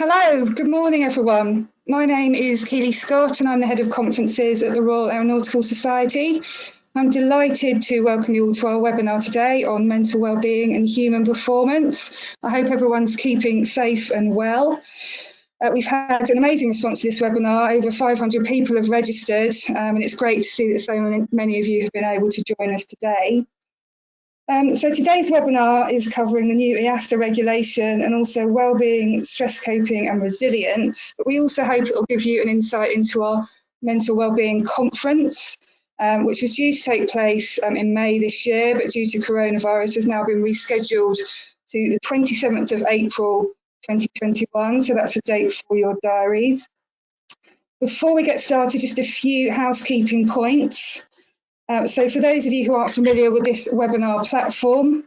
Hello, good morning everyone. My name is Keely Scott and I'm the Head of Conferences at the Royal Aeronautical Society. I'm delighted to welcome you all to our webinar today on mental wellbeing and human performance. I hope everyone's keeping safe and well. We've had an amazing response to this webinar. Over 500 people have registered and it's great to see that so many of you have been able to join us today. So today's webinar is covering the new EASA regulation and also wellbeing, stress coping and resilience. But we also hope it will give you an insight into our mental wellbeing conference, which was due to take place in May this year, but due to coronavirus has now been rescheduled to the 27th of April 2021. So that's a date for your diaries. Before we get started, just a few housekeeping points. So for those of you who aren't familiar with this webinar platform,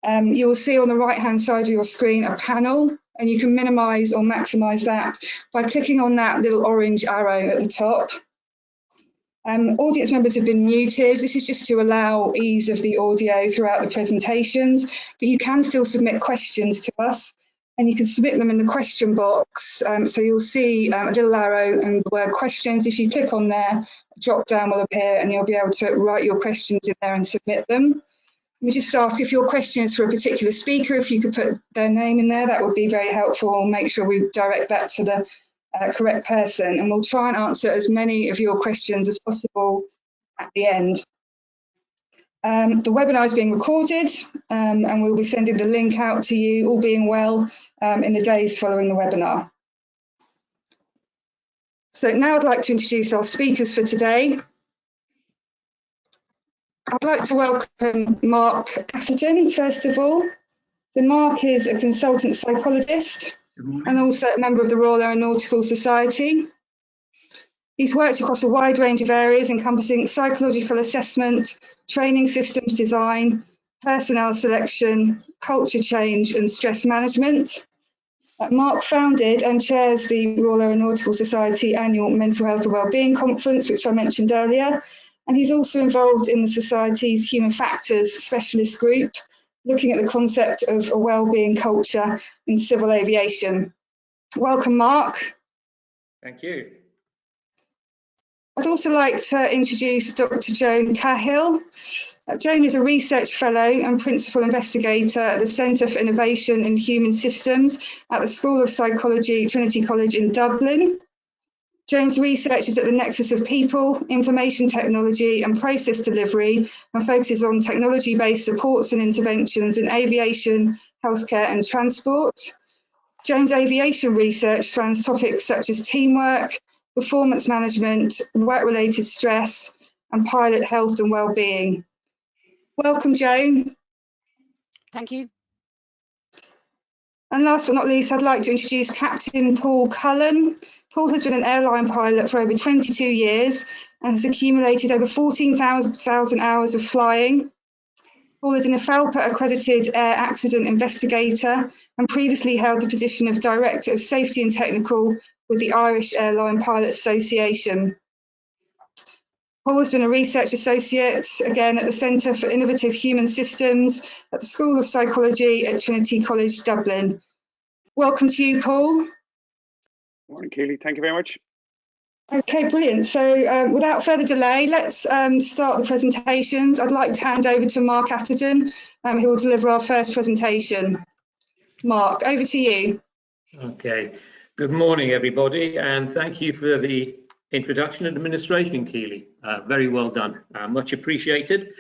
you will see on the right-hand side of your screen a panel, and you can minimise or maximise that by clicking on that little orange arrow at the top. Audience members have been muted. This is just to allow ease of the audio throughout the presentations, but you can still submit questions to us, and you can submit them in the question box. So you'll see a little arrow and the word questions. If you click on there, a drop down will appear and you'll be able to write your questions in there and submit them. We just ask if your question is for a particular speaker, if you could put their name in there, that would be very helpful. We'll make sure we direct that to the correct person, and we'll try and answer as many of your questions as possible at the end. The webinar is being recorded and we'll be sending the link out to you, all being well, in the days following the webinar. So now I'd like to introduce our speakers for today. I'd like to welcome Marc Atherton, first of all. So Marc is a consultant psychologist and also a member of the Royal Aeronautical Society. He's worked across a wide range of areas encompassing psychological assessment, training systems design, personnel selection, culture change and stress management. Marc founded and chairs the Royal Aeronautical Society annual Mental Health and Wellbeing Conference, which I mentioned earlier, and he's also involved in the Society's Human Factors Specialist Group, looking at the concept of a wellbeing culture in civil aviation. Welcome, Marc. Thank you. I'd also like to introduce Dr. Joan Cahill. Joan is a research fellow and principal investigator at the Centre for Innovation in Human Systems at the School of Psychology, Trinity College in Dublin. Joan's research is at the nexus of people, information technology and process delivery, and focuses on technology-based supports and interventions in aviation, healthcare and transport. Joan's aviation research spans topics such as teamwork, performance management, work-related stress, and pilot health and well-being. Welcome, Joan. Thank you. And last but not least, I'd like to introduce Captain Paul Cullen. Paul has been an airline pilot for over 22 years and has accumulated over 14,000 hours of flying. Paul is an IFALPA accredited air accident investigator and previously held the position of Director of Safety and Technical with the Irish Airline Pilots Association. Paul has been a research associate, again at the Centre for Innovative Human Systems at the School of Psychology at Trinity College Dublin. Welcome to you, Paul. Morning, Keely. Thank you very much. Okay, brilliant. So without further delay, let's start the presentations. I'd like to hand over to Marc Atherton, who will deliver our first presentation. Marc, over to you. Okay. Good morning, everybody, and thank you for the introduction and administration, Keely. Very well done. Much appreciated.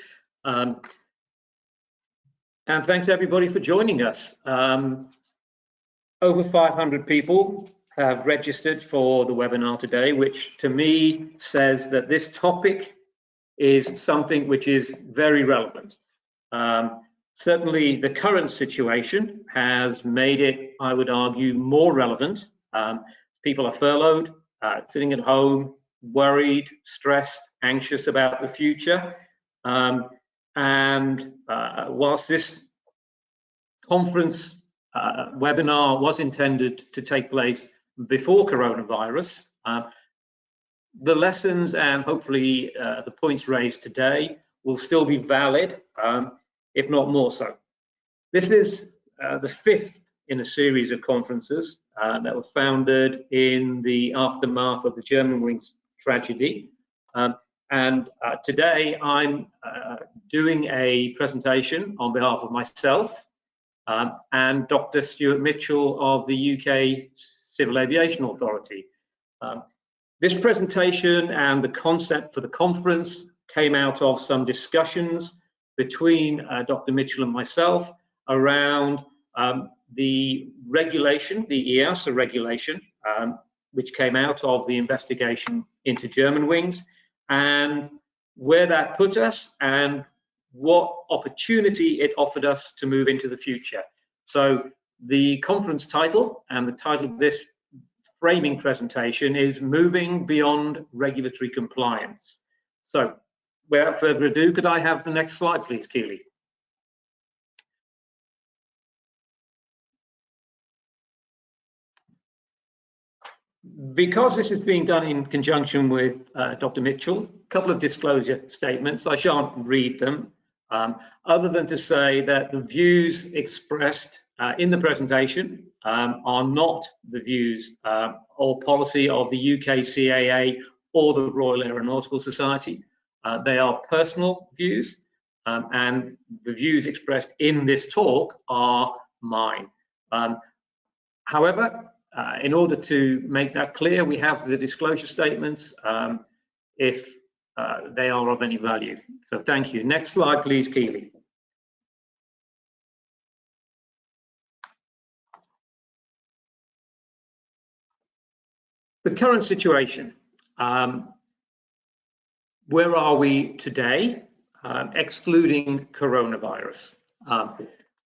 And thanks, everybody, for joining us. Over 500 people have registered for the webinar today, which to me says that this topic is something which is very relevant. Certainly the current situation has made it, I would argue, more relevant. People are furloughed, sitting at home, worried, stressed, anxious about the future. Whilst this conference webinar was intended to take place before coronavirus, the lessons and hopefully the points raised today will still be valid, if not more so. This is the fifth in a series of conferences that were founded in the aftermath of the Germanwings tragedy. And today I'm doing a presentation on behalf of myself and Dr. Stuart Mitchell of the UK Civil Aviation Authority. This presentation and the concept for the conference came out of some discussions between Dr. Mitchell and myself around the regulation, the EASA regulation, which came out of the investigation into Germanwings, and where that put us and what opportunity it offered us to move into the future. So the conference title and the title of this framing presentation is Moving Beyond Regulatory Compliance. So without further ado, could I have the next slide, please, Keely? Because this is being done in conjunction with Dr. Mitchell, a couple of disclosure statements. I shan't read them, other than to say that the views expressed in the presentation are not the views or policy of the UK CAA or the Royal Aeronautical Society. They are personal views, and the views expressed in this talk are mine. However, in order to make that clear, we have the disclosure statements if they are of any value. So thank you. Next slide, please, Keely. The current situation. Where are we today, excluding coronavirus?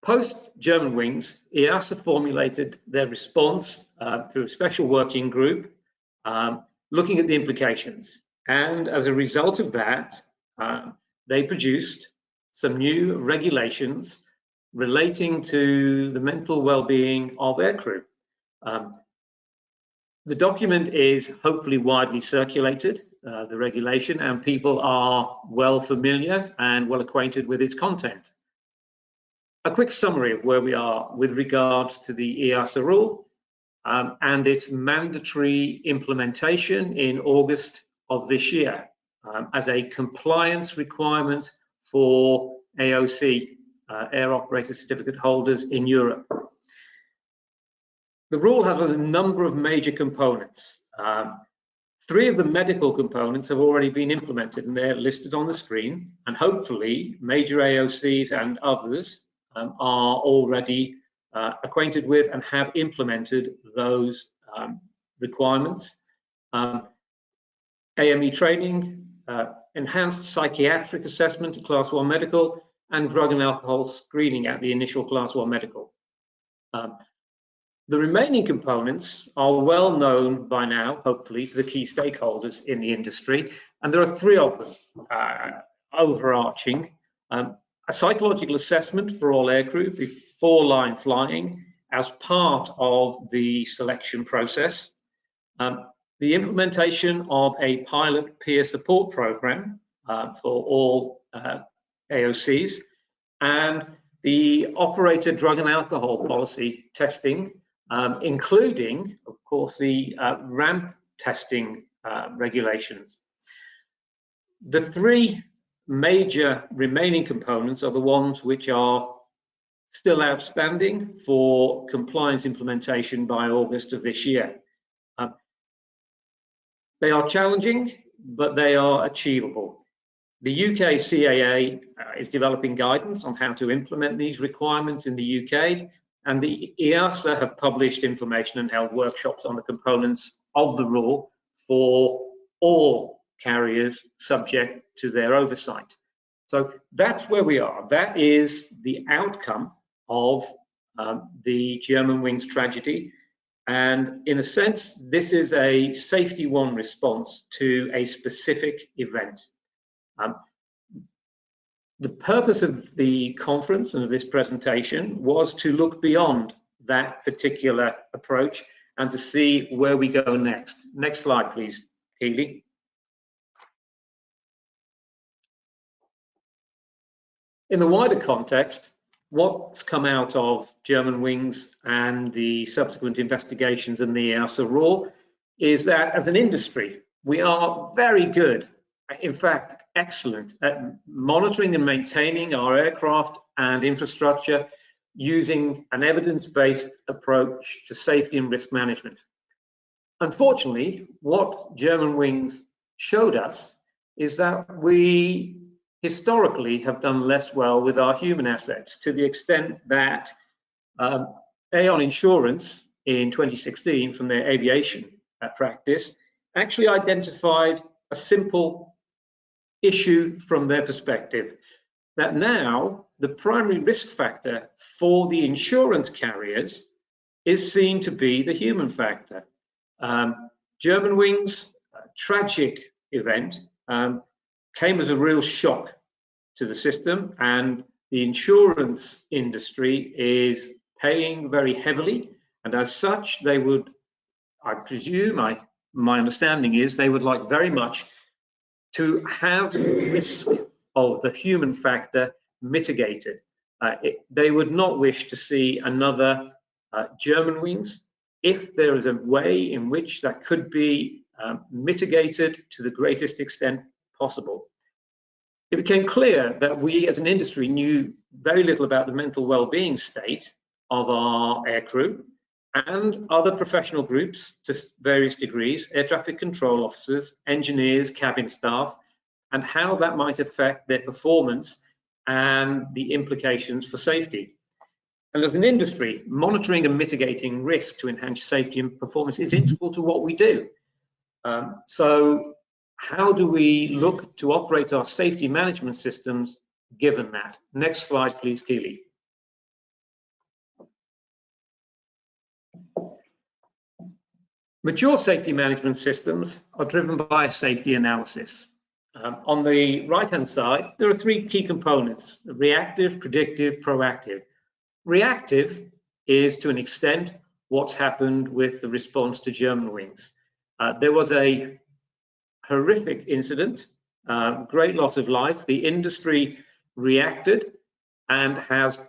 Post Germanwings, EASA formulated their response through a special working group looking at the implications. And as a result of that, they produced some new regulations relating to the mental well-being of aircrew. The document is hopefully widely circulated, the regulation, and people are well familiar and well acquainted with its content. A quick summary of where we are with regards to the EASA rule and its mandatory implementation in August of this year as a compliance requirement for AOC, Air Operator Certificate holders in Europe. The rule has a number of major components. 3 of the medical components have already been implemented and they're listed on the screen, and hopefully major AOCs and others are already acquainted with and have implemented those requirements. AME training, enhanced psychiatric assessment at Class 1 medical, and drug and alcohol screening at the initial Class 1 medical. The remaining components are well known by now, hopefully, to the key stakeholders in the industry, and there are 3 of them overarching. A psychological assessment for all aircrew before line flying as part of the selection process, the implementation of a pilot peer support program for all AOCs, and the operator drug and alcohol policy testing, including, of course, the ramp testing regulations. The 3 major remaining components are the ones which are still outstanding for compliance implementation by August of this year. They are challenging, but they are achievable. The UK CAA is developing guidance on how to implement these requirements in the UK, and the EASA have published information and held workshops on the components of the rule for all carriers subject to their oversight. So that's where we are. That is the outcome of the Germanwings tragedy. And in a sense, this is a safety one response to a specific event. The purpose of the conference and of this presentation was to look beyond that particular approach and to see where we go next. Next slide, please, Keely. In the wider context, what's come out of Germanwings and the subsequent investigations in the EASA rule is that as an industry, we are very good, in fact, excellent at monitoring and maintaining our aircraft and infrastructure using an evidence-based approach to safety and risk management. Unfortunately, what Germanwings showed us is that we historically have done less well with our human assets, to the extent that Aon Insurance in 2016, from their aviation practice, actually identified a simple issue from their perspective, that now the primary risk factor for the insurance carriers is seen to be the human factor. Germanwings' tragic event came as a real shock to the system, and the insurance industry is paying very heavily, and as such they would, I presume, my understanding is they would like very much to have the risk of the human factor mitigated. They would not wish to see another Germanwings if there is a way in which that could be mitigated to the greatest extent possible. It became clear that we as an industry knew very little about the mental well-being state of our aircrew and other professional groups to various degrees, air traffic control officers, engineers, cabin staff, and how that might affect their performance and the implications for safety. And as an industry, monitoring and mitigating risk to enhance safety and performance is integral to what we do. So how do we look to operate our safety management systems given that? Next slide, please, Keely. Mature safety management systems are driven by a safety analysis. On the right-hand side, there are three key components: reactive, predictive, proactive. Reactive is, to an extent, what's happened with the response to Germanwings. There was a horrific incident, great loss of life. The industry reacted and has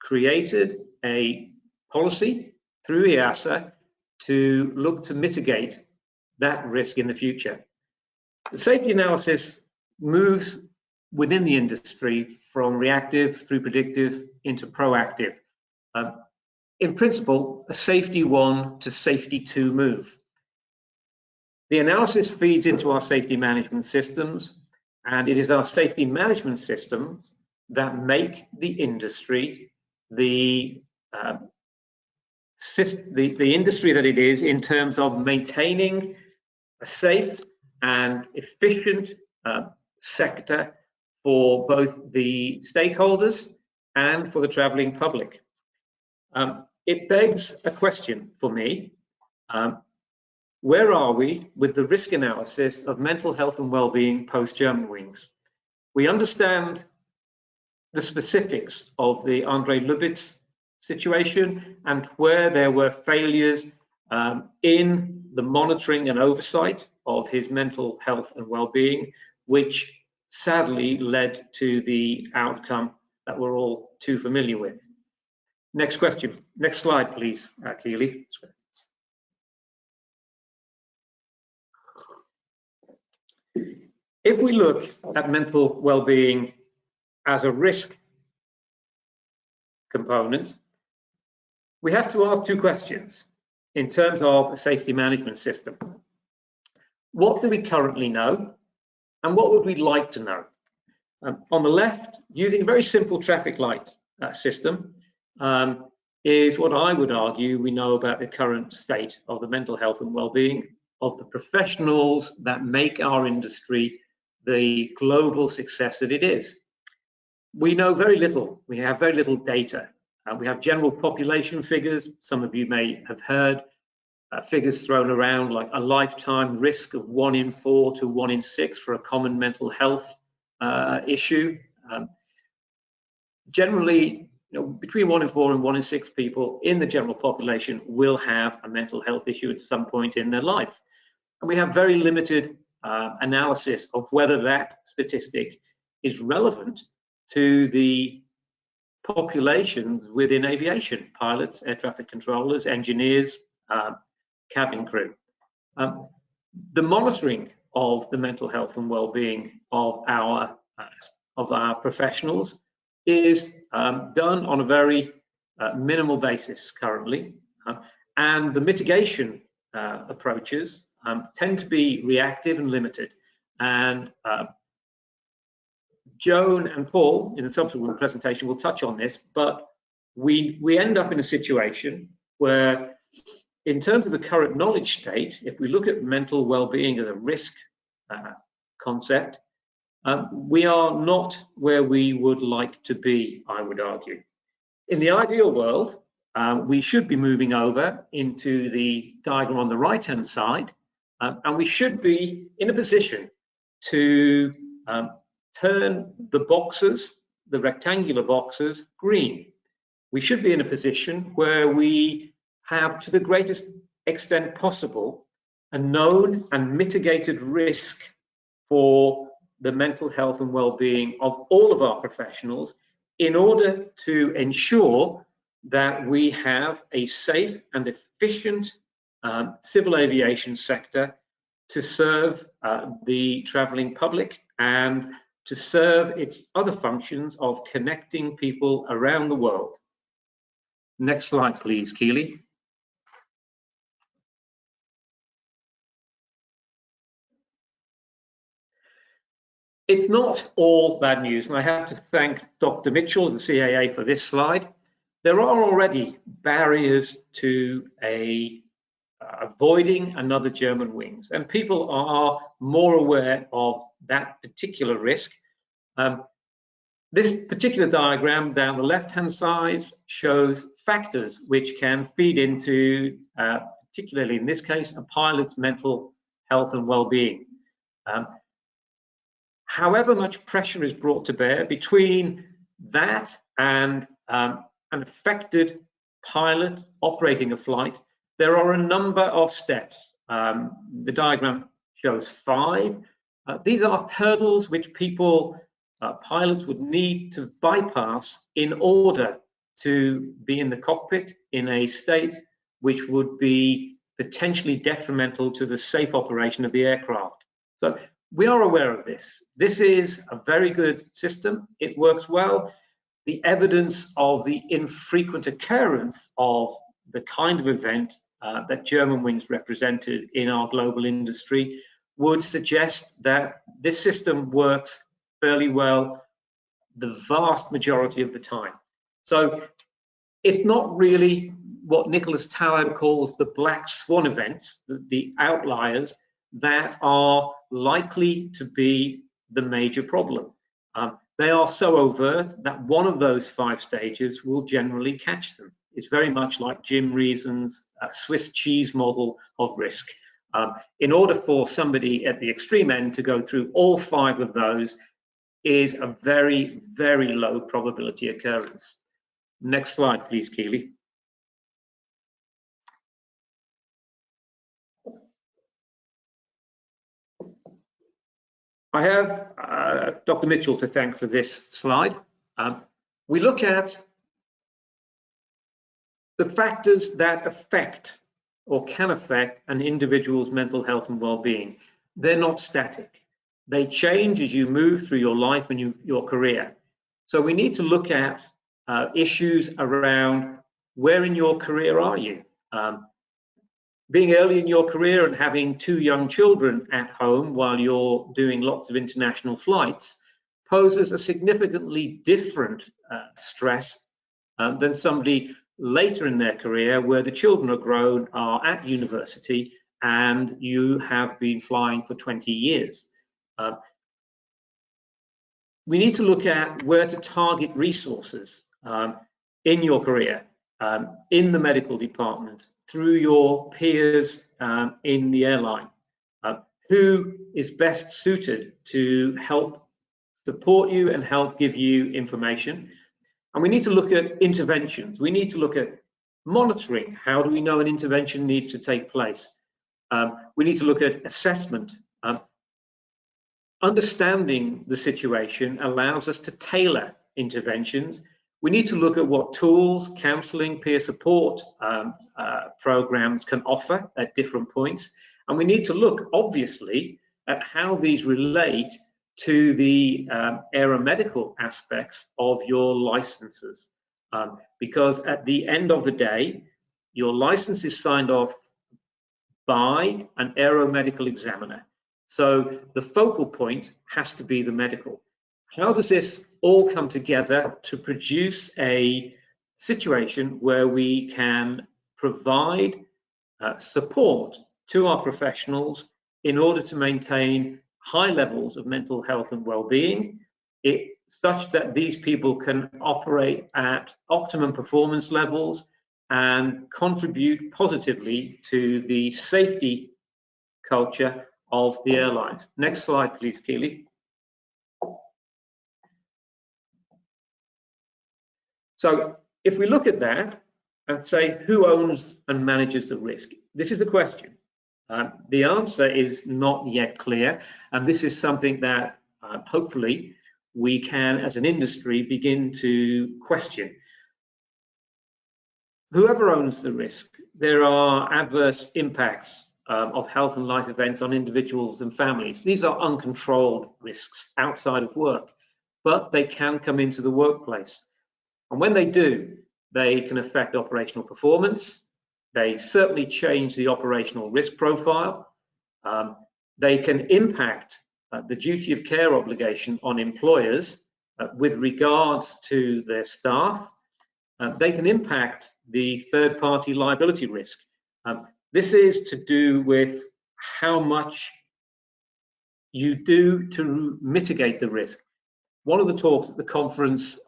created a policy through EASA to look to mitigate that risk in the future. The safety analysis moves within the industry from reactive through predictive into proactive. In principle, a safety 1 to safety 2 move. The analysis feeds into our safety management systems, and it is our safety management systems that make the industry the industry that it is in terms of maintaining a safe and efficient sector for both the stakeholders and for the traveling public. It begs a question for me. Where are we with the risk analysis of mental health and well-being post-Germanwings? We understand the specifics of the André Lubitz situation and where there were failures in the monitoring and oversight of his mental health and well-being, which sadly led to the outcome that we're all too familiar with. Next question. Next slide, please, Keely. If we look at mental well-being as a risk component, we have to ask two questions in terms of a safety management system. What do we currently know, and what would we like to know? On the left, using a very simple traffic light system, is what I would argue we know about the current state of the mental health and well-being of the professionals that make our industry the global success that it is. We know very little. We have very little data. We have general population figures. Some of you may have heard figures thrown around like a lifetime risk of 1 in 4 to 1 in 6 for a common mental health issue. Generally, between 1 in 4 and 1 in 6 people in the general population will have a mental health issue at some point in their life. And we have very limited analysis of whether that statistic is relevant to the populations within aviation: pilots, air traffic controllers, engineers, cabin crew. The monitoring of the mental health and well-being of our professionals is done on a very minimal basis currently, and the mitigation approaches tend to be reactive and limited. And Joan and Paul, in a subsequent presentation, will touch on this, but we end up in a situation where, in terms of the current knowledge state, if we look at mental well-being as a risk concept, we are not where we would like to be, I would argue. In the ideal world, we should be moving over into the diagram on the right-hand side, and we should be in a position to turn the boxes, the rectangular boxes, green. We should be in a position where we have, to the greatest extent possible, a known and mitigated risk for the mental health and well-being of all of our professionals, in order to ensure that we have a safe and efficient civil aviation sector to serve the traveling public and to serve its other functions of connecting people around the world. Next slide, please, Keely. It's not all bad news, and I have to thank Dr. Mitchell of the CAA for this slide. There are already barriers to avoiding another German wings, and people are more aware of that particular risk. This particular diagram down the left-hand side shows factors which can feed into, particularly in this case, a pilot's mental health and well-being. However much pressure is brought to bear between that and an affected pilot operating a flight, there are a number of steps. The diagram shows 5. These are hurdles which pilots would need to bypass in order to be in the cockpit in a state which would be potentially detrimental to the safe operation of the aircraft. So we are aware of this. This is a very good system. It works well. The evidence of the infrequent occurrence of the kind of event that Germanwings represented in our global industry would suggest that this system works fairly well the vast majority of the time. So it's not really what Nicholas Taleb calls the black swan events, the outliers, that are likely to be the major problem. They are so overt that one of those 5 stages will generally catch them. It's very much like Jim Reason's Swiss cheese model of risk. In order for somebody at the extreme end to go through all 5 of those is a very, very low probability occurrence. Next slide, please, Keely. I have Dr. Mitchell to thank for this slide. We look at the factors that affect or can affect an individual's mental health and well-being. They're not static. They change as you move through your life and your career. So we need to look at issues around where in your career are you? Being early in your career and having 2 young children at home while you're doing lots of international flights poses a significantly different stress than somebody later in their career where the children are grown, are at university, and you have been flying for 20 years. We need to look at where to target resources in your career, in the medical department, through your peers in the airline. Who is best suited to help support you and help give you information? And we need to look at interventions. We need to look at monitoring. How do we know an intervention needs to take place? We need to look at assessment. Understanding the situation allows us to tailor interventions We need to look at what tools, counselling, peer support programs can offer at different points. And we need to look, obviously, at how these relate to the aeromedical aspects of your licenses. Because at the end of the day, your license is signed off by an aeromedical examiner. So the focal point has to be the medical. How does this all come together to produce a situation where we can provide support to our professionals in order to maintain high levels of mental health and well-being, such that these people can operate at optimum performance levels and contribute positively to the safety culture of the airlines. Next slide, please, Keely. So if we look at that and say, who owns and manages the risk? This is a question. The answer is not yet clear, and this is something that hopefully we can, as an industry, begin to question. Whoever owns the risk, there are adverse impacts of health and life events on individuals and families. These are uncontrolled risks outside of work, but they can come into the workplace. And when they do, they can affect operational performance. They certainly change the operational risk profile. They can impact the duty of care obligation on employers with regards to their staff. They can impact the third-party liability risk. This is to do with how much you do to mitigate the risk. One of the talks at the conference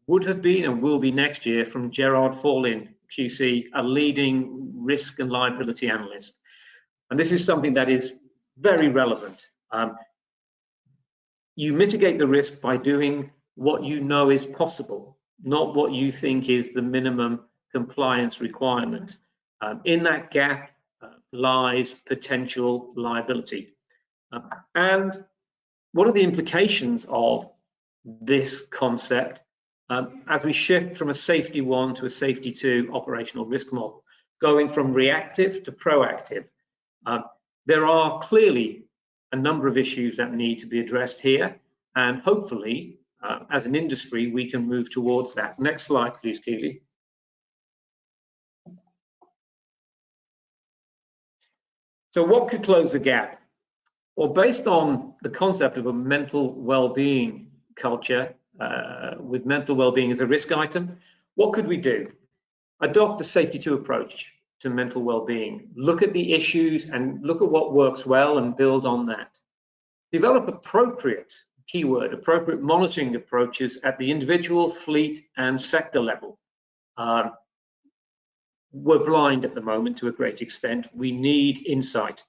would have been and will be next year from Gerard Fallin, QC, a leading risk and liability analyst. And this is something that is very relevant. You mitigate the risk by doing what you know is possible, not what you think is the minimum compliance requirement. In that gap lies potential liability. And what are the implications of this concept as we shift from a safety 1 to a safety 2 operational risk model, going from reactive to proactive? There are clearly a number of issues that need to be addressed here, and hopefully, as an industry, we can move towards that. Next slide, please, Keely. So what could close the gap? Well, based on the concept of a mental well-being culture, with mental well-being as a risk item, what could we do? Adopt a safety 2 approach to mental well-being. Look at the issues and look at what works well and build on that. Develop appropriate, keyword, appropriate monitoring approaches at the individual, fleet, and sector level. We're blind at the moment to a great extent. We need insight.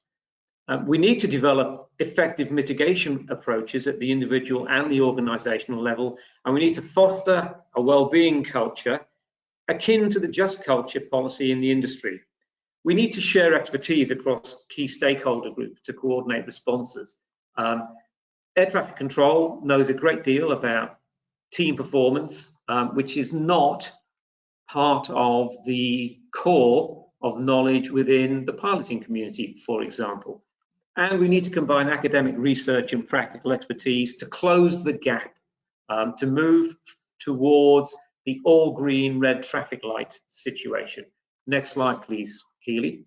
We need to develop effective mitigation approaches at the individual and the organizational level, and we need to foster a well-being culture akin to the just culture policy in the industry. We need to share expertise across key stakeholder groups to coordinate responses. Air traffic control knows a great deal about team performance, which is not part of the core of knowledge within the piloting community, for example. And we need to combine academic research and practical expertise to close the gap, to move towards the all green, red traffic light situation. Next slide, please, Keely.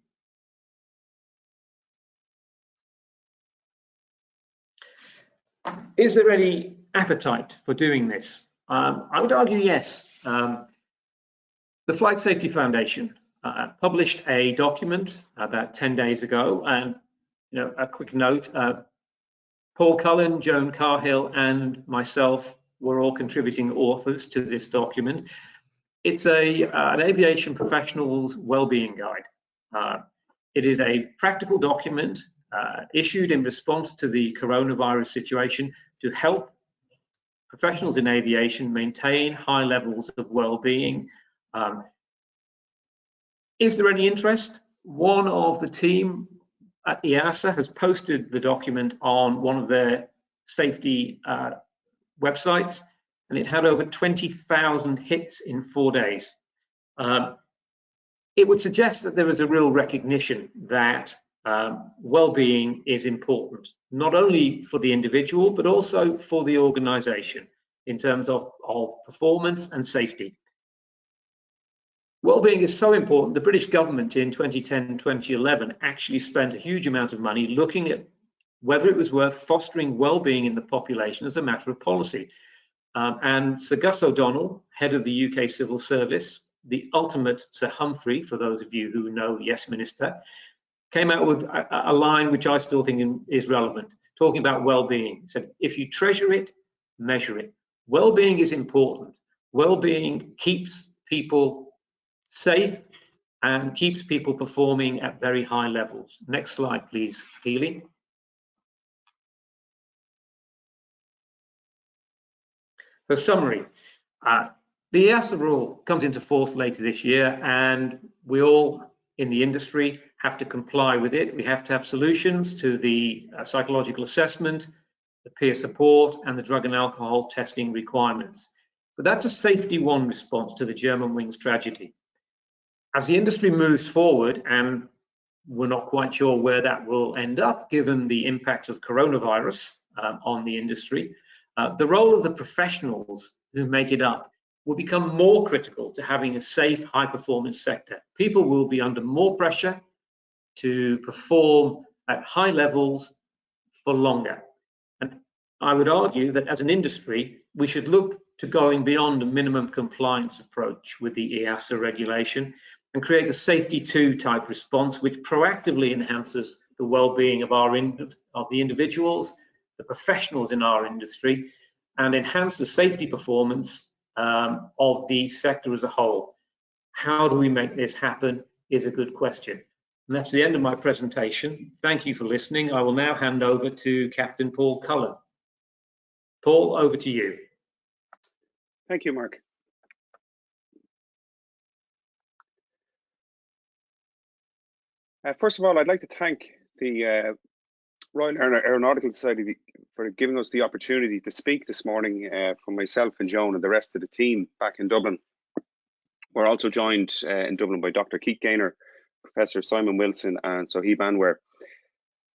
Is there any appetite for doing this? I would argue yes. The Flight Safety Foundation published a document about 10 days ago, and a quick note, Paul Cullen, Joan Cahill, and myself were all contributing authors to this document. It's an aviation professional's well-being guide. It is a practical document issued in response to the coronavirus situation to help professionals in aviation maintain high levels of well-being. Is there any interest? One of the team at EASA has posted the document on one of their safety websites. and it had over 20,000 hits in 4 days. It would suggest that there is a real recognition that well-being is important, not only for the individual, but also for the organization in terms of performance and safety. Well-being is so important. The British government in 2010-2011 actually spent a huge amount of money looking at whether it was worth fostering well-being in the population as a matter of policy. And Sir Gus O'Donnell, head of the UK Civil Service, the ultimate Sir Humphrey, for those of you who know Yes Minister, came out with a line which I still think is relevant, talking about well-being. He said, if you treasure it, measure it. Well-being is important. Well-being keeps people safe and keeps people performing at very high levels. Next slide, please, Keely. So summary, the EASA rule comes into force later this year, and we all in the industry have to comply with it. We have to have solutions to the psychological assessment, the peer support, and the drug and alcohol testing requirements. But that's a safety one response to the Germanwings tragedy. As the industry moves forward, and we're not quite sure where that will end up given the impact of coronavirus on the industry, the role of the professionals who make it up will become more critical to having a safe, high-performance sector. People will be under more pressure to perform at high levels for longer. And I would argue that as an industry, we should look to going beyond a minimum compliance approach with the EASA regulation and create a safety 2 type response which proactively enhances the well-being of the individuals, the professionals in our industry, and enhance the safety performance of the sector as a whole. How do we make this happen is a good question. And that's the end of my presentation. Thank you for listening. I will now hand over to Captain Paul Cullen. Paul, over to you. Thank you, Mark. First of all, I'd like to thank the Royal Aeronautical Society for giving us the opportunity to speak this morning from myself and Joan and the rest of the team back in Dublin. We're also joined in Dublin by Dr. Keith Gaynor, Professor Simon Wilson, and Sohib Anwar.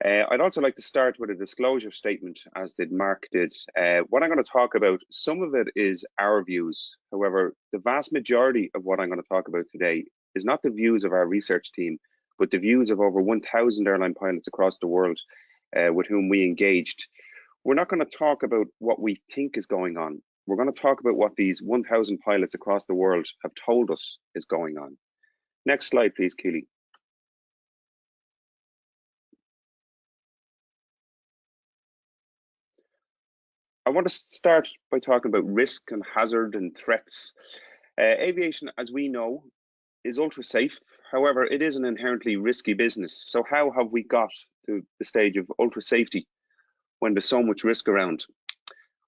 I'd also like to start with a disclosure statement, as did Mark did. What I'm going to talk about, some of it is our views. However, the vast majority of what I'm going to talk about today is not the views of our research team, but the views of over 1,000 airline pilots across the world with whom we engaged. We're not going to talk about what we think is going on. We're going to talk about what these 1,000 pilots across the world have told us is going on. Next slide, please, Keely. I want to start by talking about risk and hazard and threats. Aviation, as we know, is ultra safe. However, it is an inherently risky business. So how have we got to the stage of ultra safety when there's so much risk around?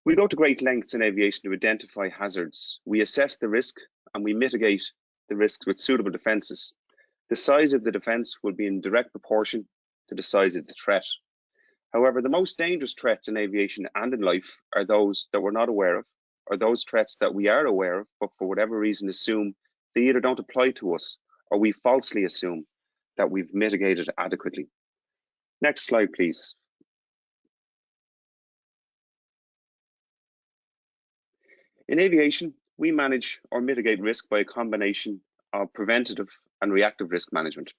We go to great lengths in aviation to identify hazards. We assess the risk and we mitigate the risks with suitable defences. The size of the defence will be in direct proportion to the size of the threat. However, the most dangerous threats in aviation and in life are those that we're not aware of, or those threats that we are aware of, but for whatever reason assume they either don't apply to us, or we falsely assume that we've mitigated adequately. Next slide, please. In aviation, we manage or mitigate risk by a combination of preventative and reactive risk management.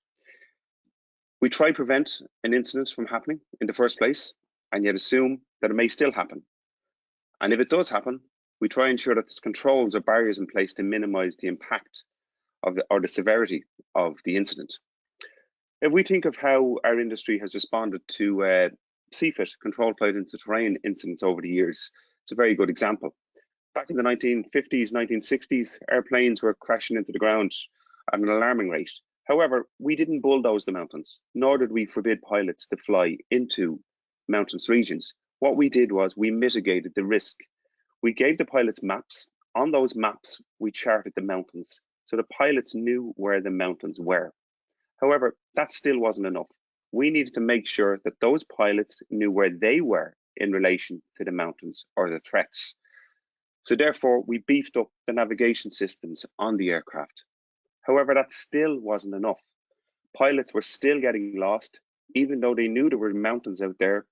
We try to prevent an incident from happening in the first place, and yet assume that it may still happen. And if it does happen, we try to ensure that there's controls or barriers in place to minimize the impact of the severity of the incident. If we think of how our industry has responded to CFIT, controlled flight into terrain incidents over the years, it's a very good example. Back in the 1950s, 1960s, airplanes were crashing into the ground at an alarming rate. However, we didn't bulldoze the mountains, nor did we forbid pilots to fly into mountainous regions. What we did was we mitigated the risk. We gave the pilots maps. On those maps, we charted the mountains, so the pilots knew where the mountains were. However, that still wasn't enough. We needed to make sure that those pilots knew where they were in relation to the mountains or the threats. So therefore, we beefed up the navigation systems on the aircraft. However, that still wasn't enough. Pilots were still getting lost, even though they knew there were mountains out there.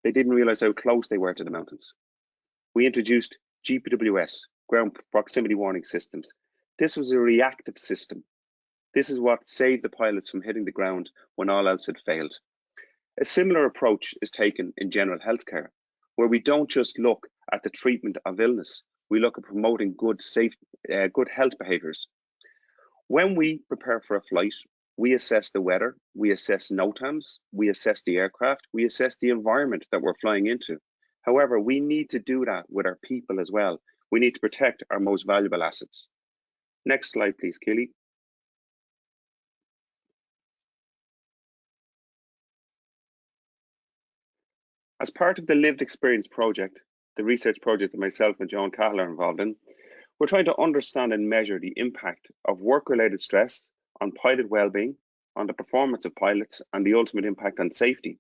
They didn't realize how close they were to the mountains. We introduced GPWS, ground proximity warning systems. This was a reactive system. This is what saved the pilots from hitting the ground when all else had failed. A similar approach is taken in general healthcare, where we don't just look at the treatment of illness, we look at promoting good health behaviours. When we prepare for a flight, we assess the weather, we assess NOTAMs, we assess the aircraft, we assess the environment that we're flying into. However, we need to do that with our people as well. We need to protect our most valuable assets. Next slide, please, Keely. As part of the Lived Experience project, the research project that myself and Joan Cahill are involved in, we're trying to understand and measure the impact of work-related stress on pilot well-being, on the performance of pilots, and the ultimate impact on safety.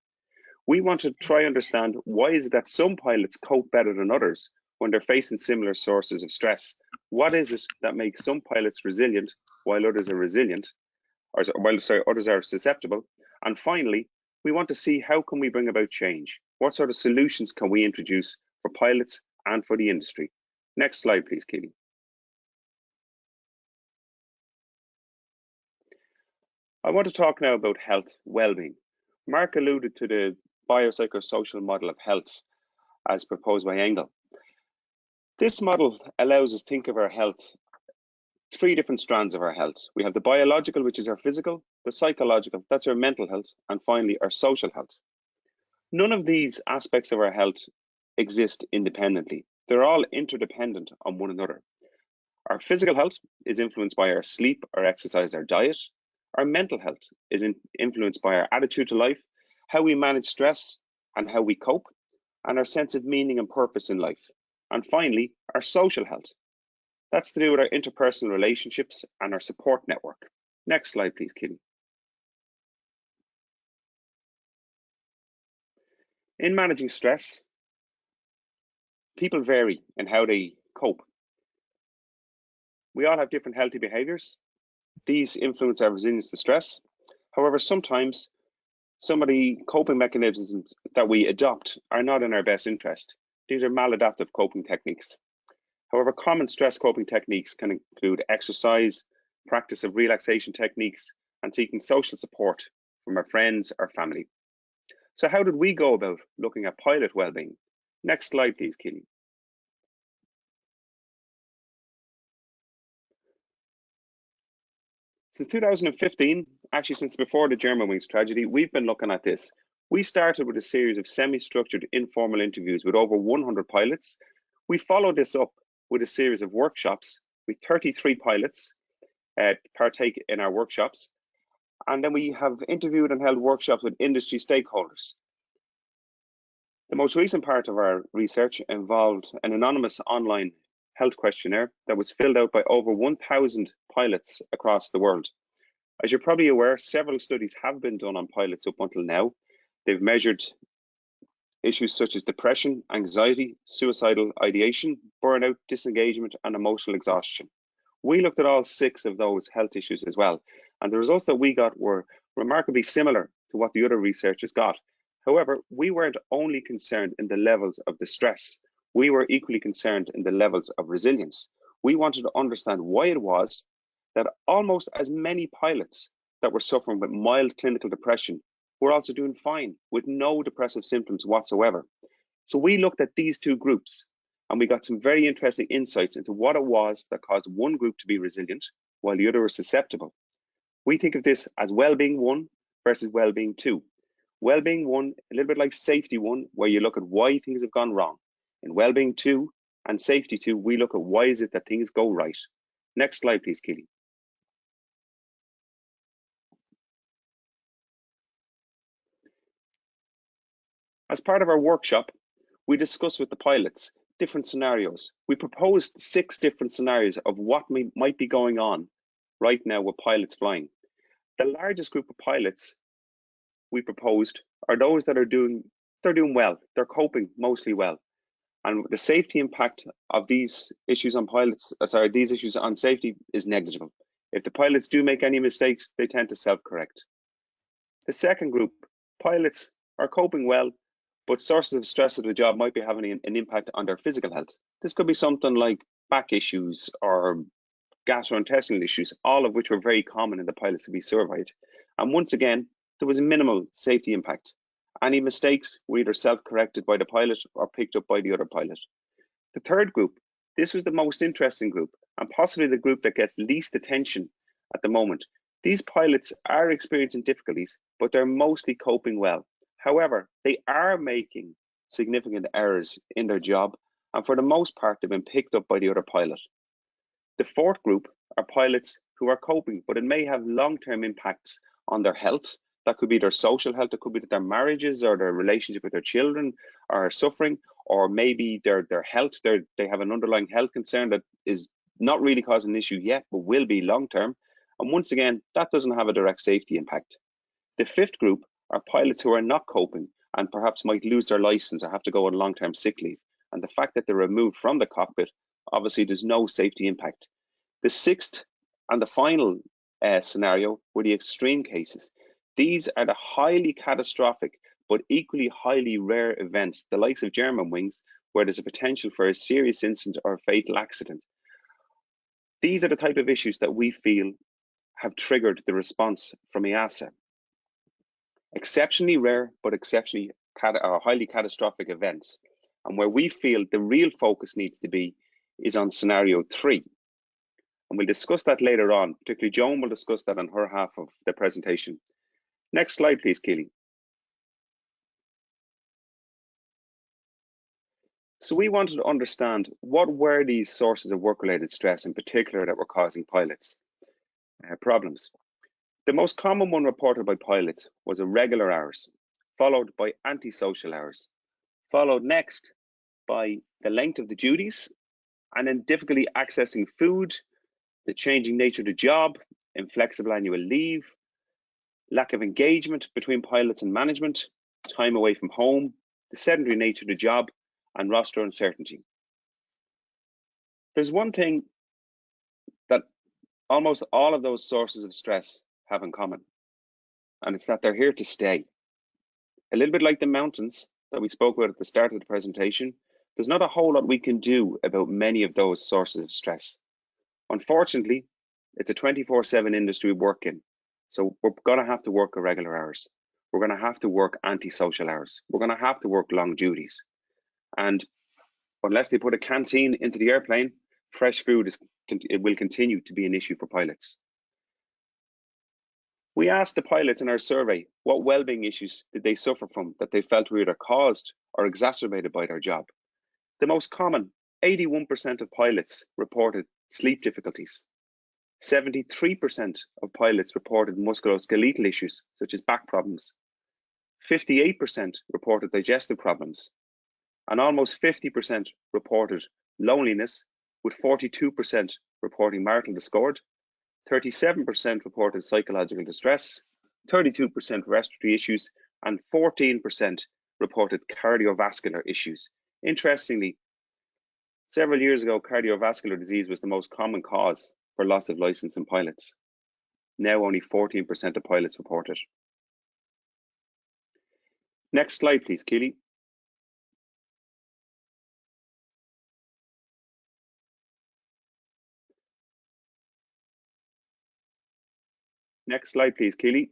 We want to try and understand why is it that some pilots cope better than others when they're facing similar sources of stress. What is it that makes some pilots resilient while others are others are susceptible? And finally, we want to see how can we bring about change? What sort of solutions can we introduce for pilots and for the industry? Next slide, please, Keely. I want to talk now about health well-being. Marc alluded to the biopsychosocial model of health as proposed by Engel. This model allows us to think of our health, three different strands of our health. We have the biological, which is our physical, the psychological, that's our mental health, and finally our social health. None of these aspects of our health exist independently. They're all interdependent on one another. Our physical health is influenced by our sleep, our exercise, our diet. Our mental health is influenced by our attitude to life, how we manage stress and how we cope, and our sense of meaning and purpose in life. And finally, our social health. That's to do with our interpersonal relationships and our support network. Next slide, please, Kitty. In managing stress, people vary in how they cope. We all have different healthy behaviors. These influence our resilience to stress. However, sometimes some of the coping mechanisms that we adopt are not in our best interest. These are maladaptive coping techniques. However, common stress coping techniques can include exercise, practice of relaxation techniques, and seeking social support from our friends or family. So how did we go about looking at pilot wellbeing? Next slide, please, Keely. Since 2015, actually since before the Germanwings tragedy, we've been looking at this. We started with a series of semi-structured informal interviews with over 100 pilots. We followed this up with a series of workshops with 33 pilots partake in our workshops. And then we have interviewed and held workshops with industry stakeholders. The most recent part of our research involved an anonymous online health questionnaire that was filled out by over 1,000 pilots across the world. As you're probably aware, several studies have been done on pilots up until now. They've measured issues such as depression, anxiety, suicidal ideation, burnout, disengagement, and emotional exhaustion. We looked at all 6 of those health issues as well, and the results that we got were remarkably similar to what the other researchers got. However, we weren't only concerned in the levels of the stress. We were equally concerned in the levels of resilience. We wanted to understand why it was that almost as many pilots that were suffering with mild clinical depression were also doing fine with no depressive symptoms whatsoever. So we looked at these 2 groups and we got some very interesting insights into what it was that caused one group to be resilient while the other was susceptible. We think of this as well-being 1 versus well-being 2. Well-being 1, a little bit like safety 1, where you look at why things have gone wrong. In well-being 2 and safety 2, we look at why is it that things go right. Next slide, please, Keely. As part of our workshop, we discussed with the pilots different scenarios. We proposed 6 different scenarios of what might be going on right now with pilots flying. The largest group of pilots we proposed are those that are doing well. They're coping mostly well. And the safety impact of these issues on pilots, these issues on safety is negligible. If the pilots do make any mistakes, they tend to self-correct. The second group, pilots are coping well, but sources of stress at the job might be having an impact on their physical health. This could be something like back issues or gastrointestinal issues, all of which were very common in the pilots to be surveyed. And once again, there was a minimal safety impact. Any mistakes were either self-corrected by the pilot or picked up by the other pilot. The third group, this was the most interesting group and possibly the group that gets least attention at the moment. These pilots are experiencing difficulties, but they're mostly coping well. However, they are making significant errors in their job, and for the most part, they've been picked up by the other pilot. The fourth group are pilots who are coping, but it may have long-term impacts on their health. That could be their social health, it could be that their marriages or their relationship with their children are suffering, or maybe their health, they have an underlying health concern that is not really causing an issue yet, but will be long-term. And once again, that doesn't have a direct safety impact. The fifth group are pilots who are not coping and perhaps might lose their license or have to go on long-term sick leave. And the fact that they're removed from the cockpit, obviously there's no safety impact. The sixth and the final scenario were the extreme cases. These are the highly catastrophic but equally highly rare events, the likes of Germanwings, where there's a potential for a serious incident or a fatal accident. These are the type of issues that we feel have triggered the response from EASA. Exceptionally rare but exceptionally highly catastrophic events, and where we feel the real focus needs to be is on scenario 3. And we'll discuss that later on, particularly Joan will discuss that on her half of the presentation. Next slide, please, Keely. So we wanted to understand what were these sources of work-related stress in particular that were causing pilots problems. The most common one reported by pilots was irregular hours, followed by antisocial hours, followed next by the length of the duties, and then difficulty accessing food, the changing nature of the job, inflexible annual leave, lack of engagement between pilots and management, time away from home, the sedentary nature of the job, and roster uncertainty. There's one thing that almost all of those sources of stress have in common, and it's that they're here to stay. A little bit like the mountains that we spoke about at the start of the presentation, there's not a whole lot we can do about many of those sources of stress. Unfortunately, it's a 24/7 industry we work in, so we're going to have to work irregular hours. We're going to have to work antisocial hours. We're going to have to work long duties. And unless they put a canteen into the airplane, fresh food will continue to be an issue for pilots. We asked the pilots in our survey what well-being issues did they suffer from that they felt were either caused or exacerbated by their job. The most common, 81% of pilots reported sleep difficulties. 73% of pilots reported musculoskeletal issues such as back problems. 58% reported digestive problems. And almost 50% reported loneliness, with 42% reporting marital discord, 37% reported psychological distress, 32% respiratory issues, and 14% reported cardiovascular issues. Interestingly, several years ago, cardiovascular disease was the most common cause for loss of license in pilots. Now only 14% of pilots report it. Next slide, please, Keely. Next slide, please, Keely.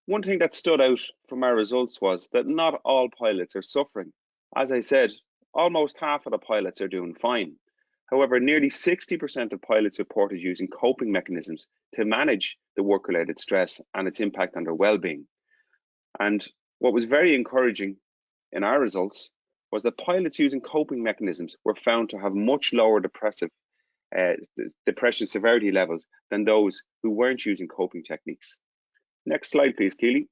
One thing that stood out from our results was that not all pilots are suffering. As I said, almost half of the pilots are doing fine. However, nearly 60% of pilots reported using coping mechanisms to manage the work-related stress and its impact on their well-being. And what was very encouraging in our results was that pilots using coping mechanisms were found to have much lower depression severity levels than those who weren't using coping techniques. Next slide, please, Keely.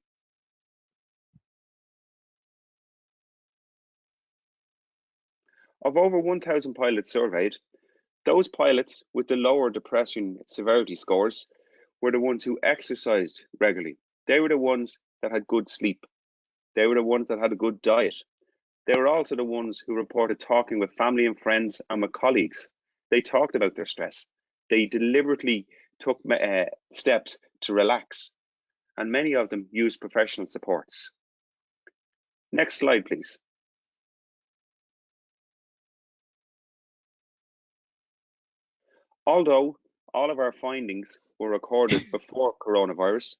Of over 1,000 pilots surveyed, Those pilots with the lower depression severity scores were the ones who exercised regularly. They were the ones that had good sleep. They were the ones that had a good diet. They were also the ones who reported talking with family and friends and with colleagues. They talked about their stress. They deliberately took steps to relax, and many of them used professional supports. Next slide, please. Although all of our findings were recorded before coronavirus,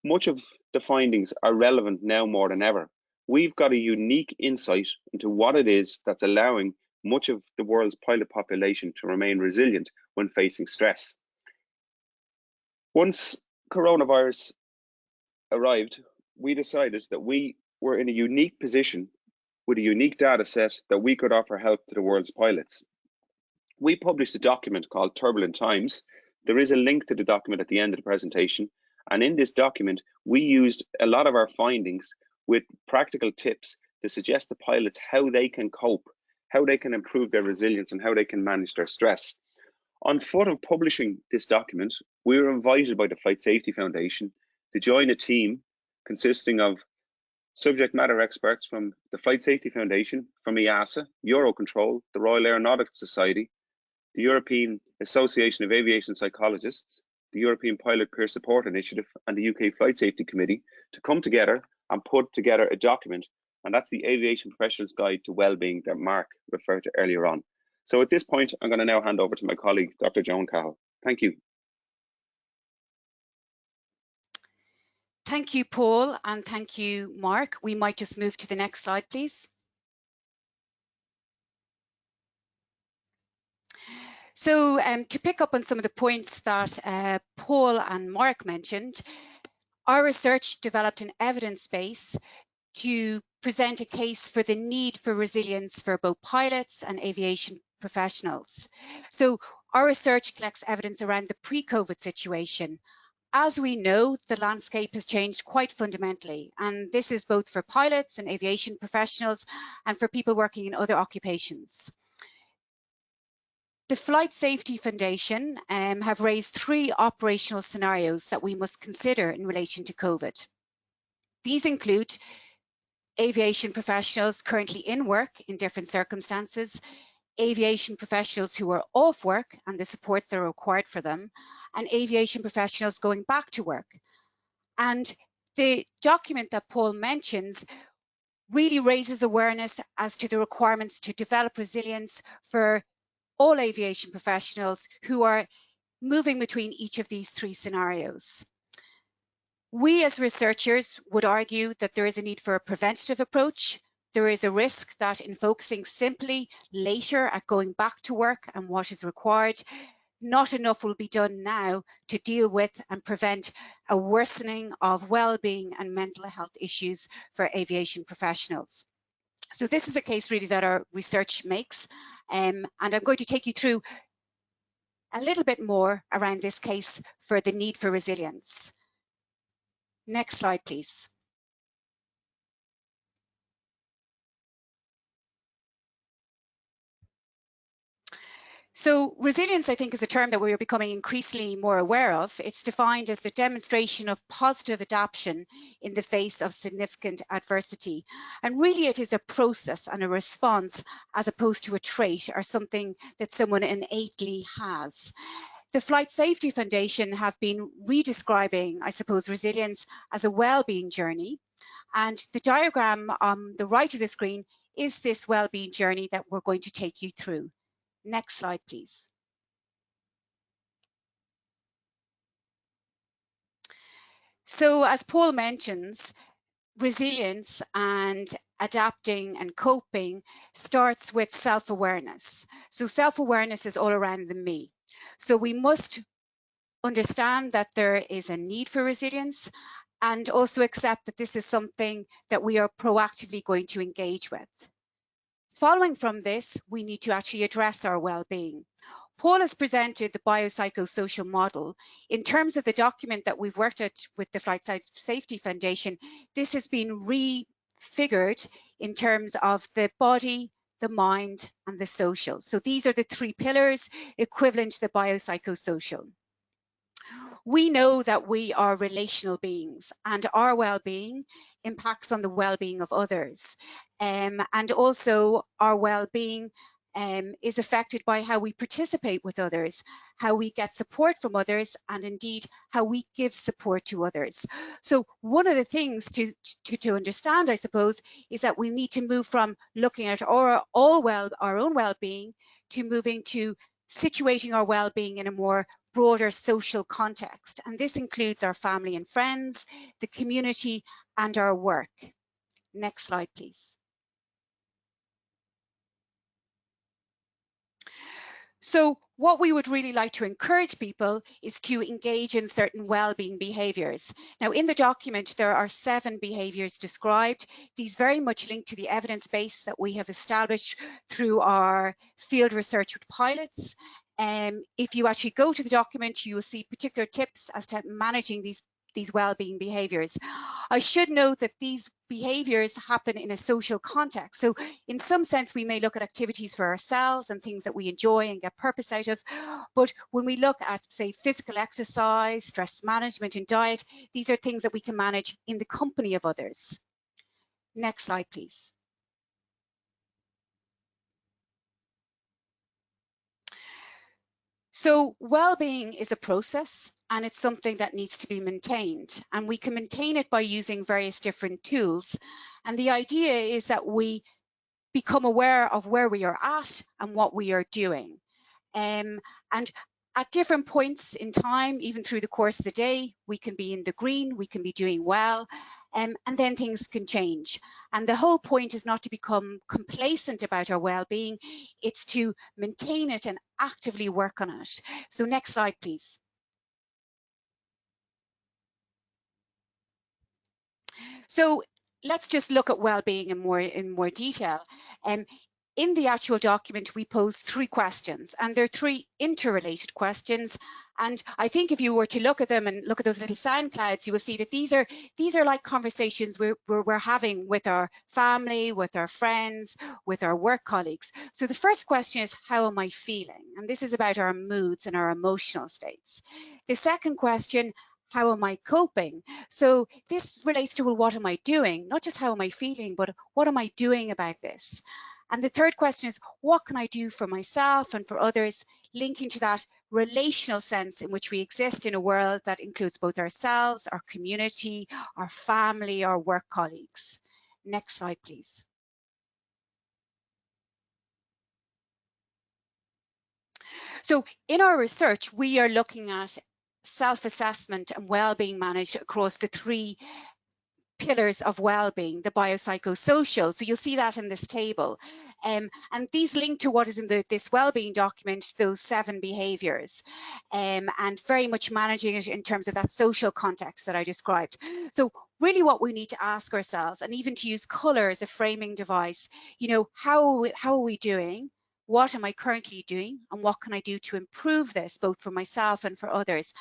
much of the findings are relevant now more than ever. We've got a unique insight into what it is that's allowing much of the world's pilot population to remain resilient when facing stress. Once coronavirus arrived, we decided that we were in a unique position with a unique data set that we could offer help to the world's pilots. We published a document called Turbulent Times. There is a link to the document at the end of the presentation. And in this document, we used a lot of our findings with practical tips to suggest to pilots how they can cope, how they can improve their resilience, and how they can manage their stress. On foot of publishing this document, we were invited by the Flight Safety Foundation to join a team consisting of subject matter experts from the Flight Safety Foundation, from EASA, Eurocontrol, the Royal Aeronautical Society, the European Association of Aviation Psychologists, the European Pilot Peer Support Initiative, and the UK Flight Safety Committee to come together and put together a document, and that's the Aviation Professionals Guide to Wellbeing that Marc referred to earlier on. So at this point, I'm going to now hand over to my colleague, Dr. Joan Cahill. Thank you. Thank you, Paul, and thank you, Marc. We might just move to the next slide, please. So to pick up on some of the points that Paul and Marc mentioned, our research developed an evidence base to present a case for the need for resilience for both pilots and aviation professionals. So our research collects evidence around the pre-COVID situation. As we know, the landscape has changed quite fundamentally, and this is both for pilots and aviation professionals and for people working in other occupations. The Flight Safety Foundation have raised 3 operational scenarios that we must consider in relation to COVID. These include aviation professionals currently in work in different circumstances, aviation professionals who are off work and the supports that are required for them, and aviation professionals going back to work. And the document that Paul mentions really raises awareness as to the requirements to develop resilience for all aviation professionals who are moving between each of these 3 scenarios. We as researchers would argue that there is a need for a preventative approach. There is a risk that in focusing simply later at going back to work and what is required, not enough will be done now to deal with and prevent a worsening of well-being and mental health issues for aviation professionals. So this is a case really that our research makes, and I'm going to take you through a little bit more around this case for the need for resilience. Next slide, please. So resilience, I think, is a term that we're becoming increasingly more aware of. It's defined as the demonstration of positive adaptation in the face of significant adversity. And really it is a process and a response as opposed to a trait or something that someone innately has. The Flight Safety Foundation have been redescribing, I suppose, resilience as a well-being journey. And the diagram on the right of the screen is this well-being journey that we're going to take you through. Next slide, please. So as Paul mentions, resilience and adapting and coping starts with self-awareness. So self-awareness is all around the me. So we must understand that there is a need for resilience and also accept that this is something that we are proactively going to engage with. Following from this, we need to actually address our well-being. Paul has presented the biopsychosocial model. In terms of the document that we've worked at with the Flight Safety Foundation, this has been refigured in terms of the body, the mind, and the social. So these are the three pillars equivalent to the biopsychosocial. We know that we are relational beings, and our well-being impacts on the well-being of others. And also our well-being is affected by how we participate with others, how we get support from others, and indeed how we give support to others. So one of the things to understand, I suppose, is that we need to move from looking at our own well-being to moving to situating our well-being in a more broader social context. And this includes our family and friends, the community, and our work. Next slide, please. So what we would really like to encourage people is to engage in certain well-being behaviours. Now, in the document, there are 7 behaviours described. These very much link to the evidence base that we have established through our field research with pilots. If you actually go to the document, you will see particular tips as to managing these well-being behaviours. I should note that these behaviours happen in a social context. So in some sense, we may look at activities for ourselves and things that we enjoy and get purpose out of. But when we look at, say, physical exercise, stress management and diet, these are things that we can manage in the company of others. Next slide, please. So well-being is a process, and it's something that needs to be maintained, and we can maintain it by using various different tools. And the idea is that we become aware of where we are at and what we are doing. And at different points in time, even through the course of the day, we can be in the green, we can be doing well, and then things can change. And the whole point is not to become complacent about our well-being, it's to maintain it and actively work on it. So next slide, please. So let's just look at well-being in more detail. In the actual document, we pose 3 questions, and they're 3 interrelated questions. And I think if you were to look at them and look at those little sound clouds, you will see that these are like conversations we're having with our family, with our friends, with our work colleagues. So the first question is, how am I feeling? And this is about our moods and our emotional states. The second question, how am I coping? So this relates to, well, what am I doing? Not just how am I feeling, but what am I doing about this? And the third question is, what can I do for myself and for others, linking to that relational sense in which we exist in a world that includes both ourselves, our community, our family, our work colleagues. Next slide, please. So in our research, we are looking at self-assessment and well-being managed across the 3 pillars of well-being, the biopsychosocial. So you'll see that in this table. And these link to what is in this well-being document, those 7 behaviours, and very much managing it in terms of that social context that I described. So really what we need to ask ourselves, and even to use colour as a framing device, you know, how are we doing? What am I currently doing? And what can I do to improve this, both for myself and for others?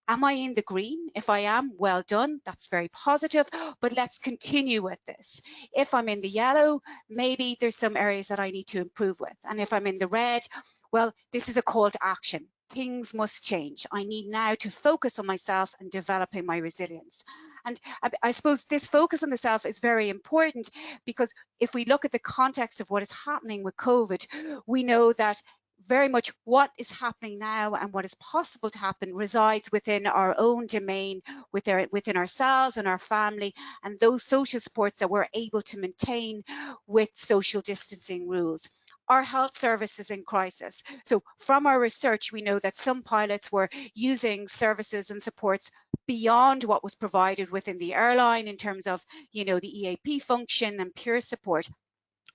Am I in the green? If I am, well done, that's very positive, but let's continue with this. If I'm in the yellow, maybe there's some areas that I need to improve with. And if I'm in the red, well, this is a call to action. Things must change. I need now to focus on myself and developing my resilience. And I suppose this focus on the self is very important, because if we look at the context of what is happening with COVID, we know that very much what is happening now and what is possible to happen resides within our own domain, within ourselves and our family, and those social supports that we're able to maintain with social distancing rules. Our health services in crisis. So from our research, we know that some pilots were using services and supports beyond what was provided within the airline in terms of, you know, the EAP function and peer support.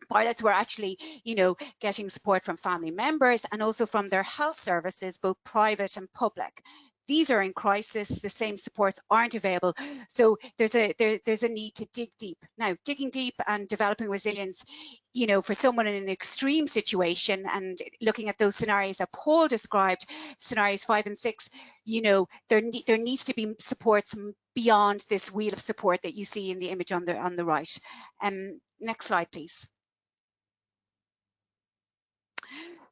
Pilots were actually, you know, getting support from family members and also from their health services, both private and public. These are in crisis, the same supports aren't available. So there's a need to dig deep. Now, digging deep and developing resilience, you know, for someone in an extreme situation, and looking at those scenarios that Paul described, scenarios 5 and 6, you know, there needs to be supports beyond this wheel of support that you see in the image on the right. Next slide, please.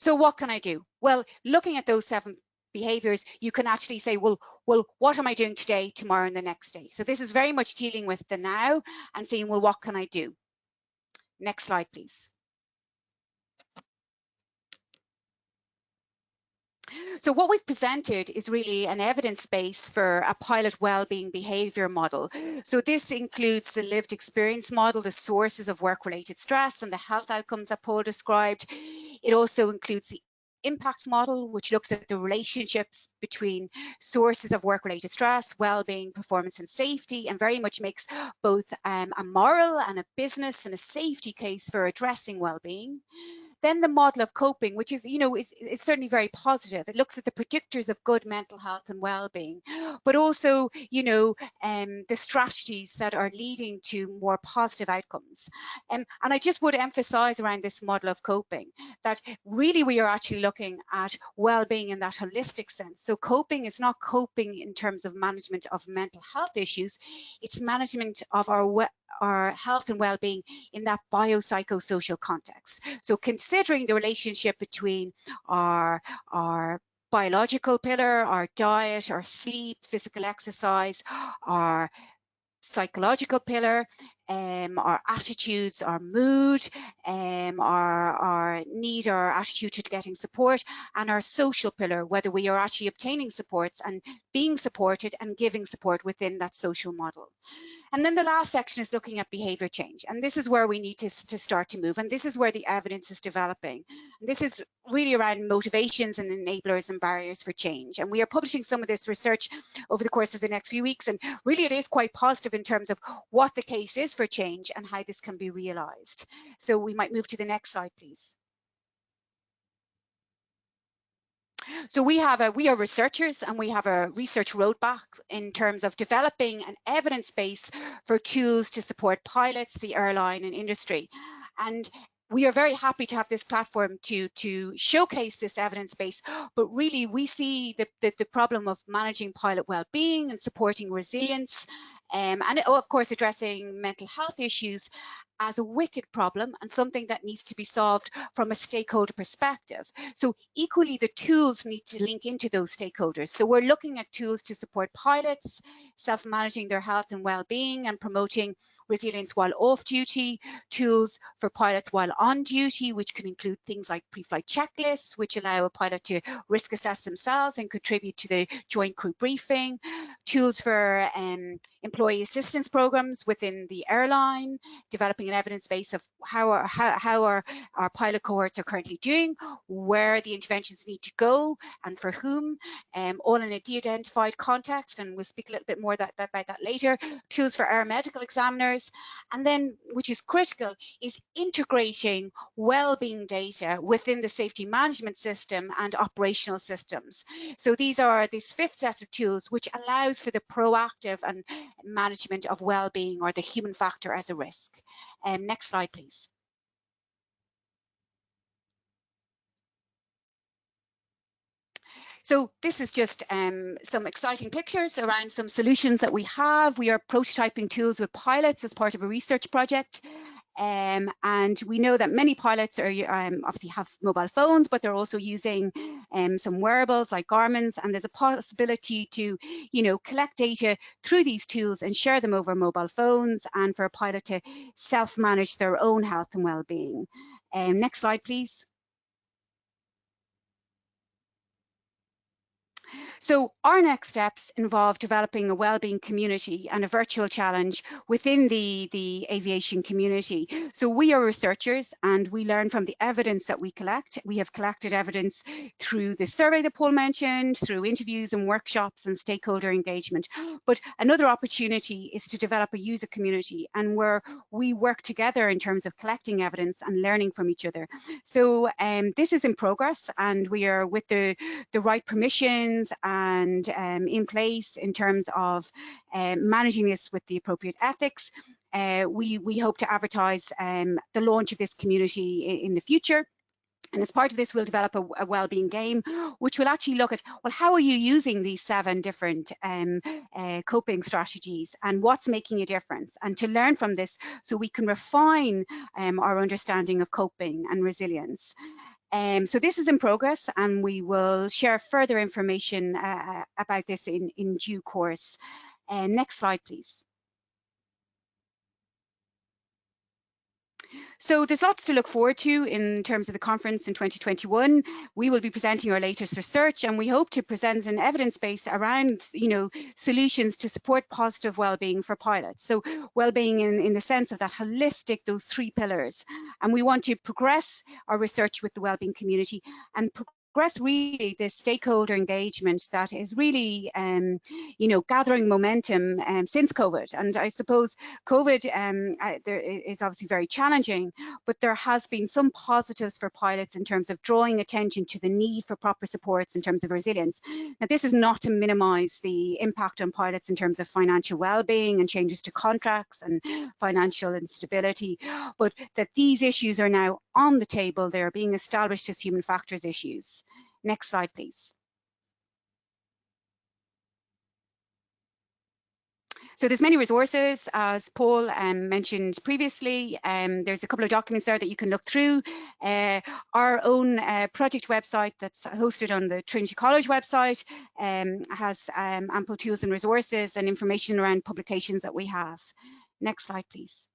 So what can I do? Well, looking at those 7 behaviors, you can actually say, well, what am I doing today, tomorrow, and the next day? So this is very much dealing with the now and saying, well, what can I do? Next slide, please. So what we've presented is really an evidence base for a pilot wellbeing behaviour model. So this includes the lived experience model, the sources of work-related stress and the health outcomes that Paul described. It also includes the impact model, which looks at the relationships between sources of work-related stress, well-being, performance and safety, and very much makes both a moral and a business and a safety case for addressing well-being. Then the model of coping, which is, is certainly very positive. It looks at the predictors of good mental health and well-being, but also, the strategies that are leading to more positive outcomes. And I just would emphasize around this model of coping that really we are actually looking at well-being in that holistic sense. So coping is not coping in terms of management of mental health issues, it's management of our health and well-being in that biopsychosocial context. So considering the relationship between our biological pillar, our diet, our sleep, physical exercise, our psychological pillar, our attitudes, our mood, our need or attitude to getting support, and our social pillar, whether we are actually obtaining supports and being supported and giving support within that social model. And then the last section is looking at behaviour change. And this is where we need to start to move. And this is where the evidence is developing. And this is really around motivations and enablers and barriers for change. And we are publishing some of this research over the course of the next few weeks. And really it is quite positive in terms of what the case is for change and how this can be realised. So we might move to the next slide, please. So we are researchers and we have a research roadmap in terms of developing an evidence base for tools to support pilots, the airline and industry. And we are very happy to have this platform to showcase this evidence base, but really we see the problem of managing pilot well-being and supporting resilience and of course addressing mental health issues as a wicked problem and something that needs to be solved from a stakeholder perspective. So equally, the tools need to link into those stakeholders. So we're looking at tools to support pilots, self-managing their health and well-being and promoting resilience while off duty, tools for pilots while on duty, which can include things like pre-flight checklists, which allow a pilot to risk assess themselves and contribute to the joint crew briefing, tools for employee assistance programs within the airline, developing an evidence base of how our pilot cohorts are currently doing, where the interventions need to go and for whom, all in a de-identified context, and we'll speak a little bit more about that later, tools for air medical examiners, and then, which is critical, is integrating well-being data within the safety management system and operational systems. So these are this 5th set of tools which allows for the proactive and management of well-being or the human factor as a risk. Next slide, please. So this is just some exciting pictures around some solutions that we have. We are prototyping tools with pilots as part of a research project. And we know that many pilots are obviously have mobile phones, but they're also using some wearables like Garmin's, and there's a possibility to, collect data through these tools and share them over mobile phones, and for a pilot to self-manage their own health and well-being. Next slide, please. So our next steps involve developing a wellbeing community and a virtual challenge within the aviation community. So we are researchers and we learn from the evidence that we collect. We have collected evidence through the survey that Paul mentioned, through interviews and workshops and stakeholder engagement. But another opportunity is to develop a user community, and where we work together in terms of collecting evidence and learning from each other. So this is in progress, and we are with the right permissions and in place in terms of managing this with the appropriate ethics. We hope to advertise the launch of this community in the future. And as part of this, we'll develop a wellbeing game, which will actually look at, well, how are you using these 7 different coping strategies and what's making a difference, and to learn from this so we can refine our understanding of coping and resilience. So this is in progress, and we will share further information about this in due course. Next slide, please. So there's lots to look forward to in terms of the conference in 2021. We will be presenting our latest research, and we hope to present an evidence base around, solutions to support positive well-being for pilots. So well-being in the sense of that holistic, those 3 pillars. And we want to progress our research with the well-being community and progress really the stakeholder engagement that is really, gathering momentum since COVID. And I suppose COVID there is obviously very challenging, but there has been some positives for pilots in terms of drawing attention to the need for proper supports in terms of resilience. Now, this is not to minimise the impact on pilots in terms of financial well-being and changes to contracts and financial instability, but that these issues are now on the table. They are being established as human factors issues. Next slide, please. So there's many resources, as Paul mentioned previously. There's a couple of documents there that you can look through. Our own project website that's hosted on the Trinity College website has ample tools and resources and information around publications that we have. Next slide, please.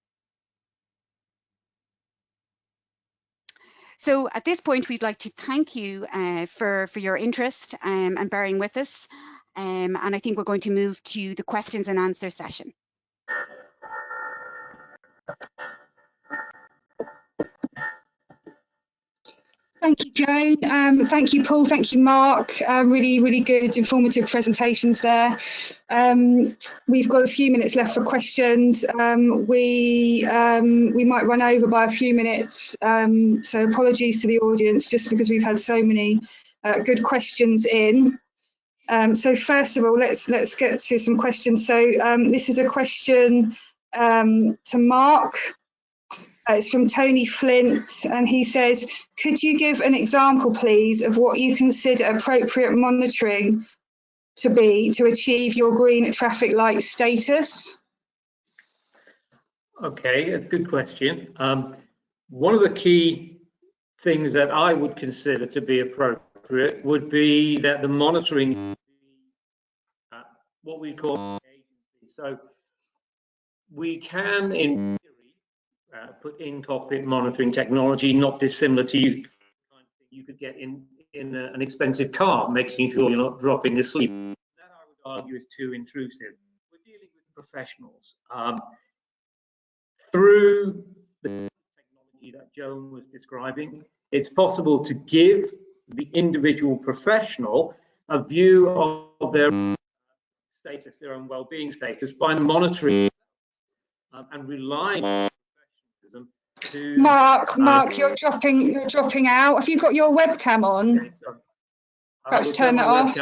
So at this point, we'd like to thank you for your interest and bearing with us. And I think we're going to move to the questions and answer session. Thank you, Joan. Thank you, Paul. Thank you, Mark. Really, really good, informative presentations there. We've got a few minutes left for questions. We might run over by a few minutes, so apologies to the audience, just because we've had so many good questions in. So first of all, let's get to some questions. So this is a question to Mark. It's from Tony Flint, and he says, could you give an example, please, of what you consider appropriate monitoring to be to achieve your green traffic light status? Okay, a good question. One of the key things that I would consider to be appropriate would be that the monitoring, what we call agency. So we can, in put in cockpit monitoring technology, not dissimilar to you could get in an expensive car, making sure you're not dropping asleep. That I would argue is too intrusive. We're dealing with professionals. Through the technology that Joan was describing, it's possible to give the individual professional a view of their status, their own well-being status, by monitoring and relying on professionalism to. Mark, you're dropping out. Have you got your webcam on? Okay, perhaps turn that off.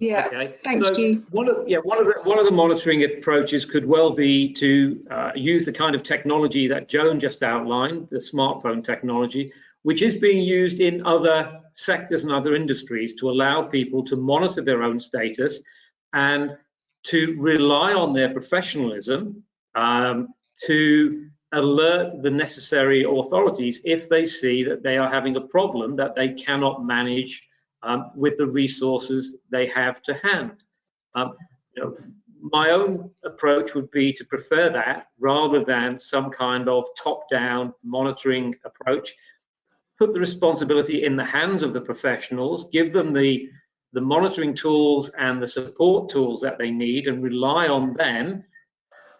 Yeah, okay. Thank you. One of the monitoring approaches could well be to use the kind of technology that Joan just outlined, the smartphone technology, which is being used in other sectors and other industries to allow people to monitor their own status and to rely on their professionalism to alert the necessary authorities if they see that they are having a problem that they cannot manage with the resources they have to hand. My own approach would be to prefer that rather than some kind of top-down monitoring approach. Put the responsibility in the hands of the professionals, give them the monitoring tools and the support tools that they need, and rely on them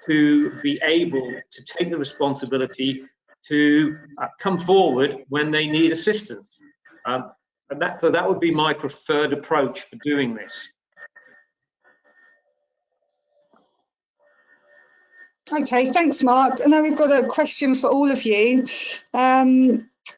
to be able to take the responsibility to come forward when they need assistance. So that would be my preferred approach for doing this. Okay, thanks, Mark. And now we've got a question for all of you.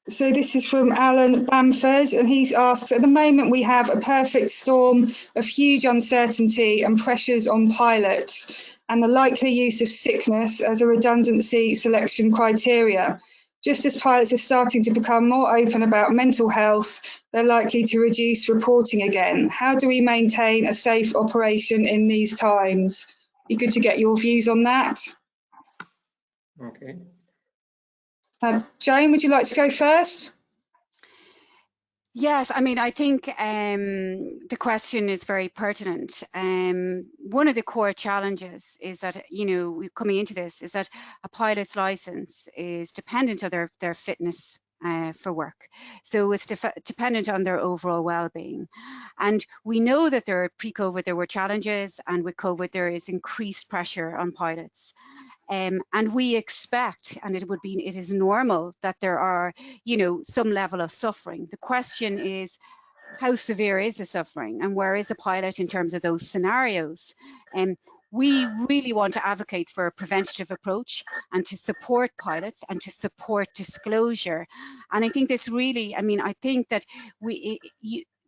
So this is from Alan Bamford, and he's asked, at the moment we have a perfect storm of huge uncertainty and pressures on pilots and the likely use of sickness as a redundancy selection criteria. Just as pilots are starting to become more open about mental health, they're likely to reduce reporting again. How do we maintain a safe operation in these times? Be good to get your views on that. Okay. Joan, would you like to go first? Yes, I mean, I think the question is very pertinent. One of the core challenges is that, you know, coming into this is that a pilot's license is dependent on their fitness for work. So it's dependent on their overall well-being. And we know that pre-COVID there were challenges, and with COVID there is increased pressure on pilots. And we expect, and it is normal that there are, you know, some level of suffering. The question is, how severe is the suffering, and where is a pilot in terms of those scenarios? We really want to advocate for a preventative approach and to support pilots and to support disclosure. And I think this really, I mean, I think that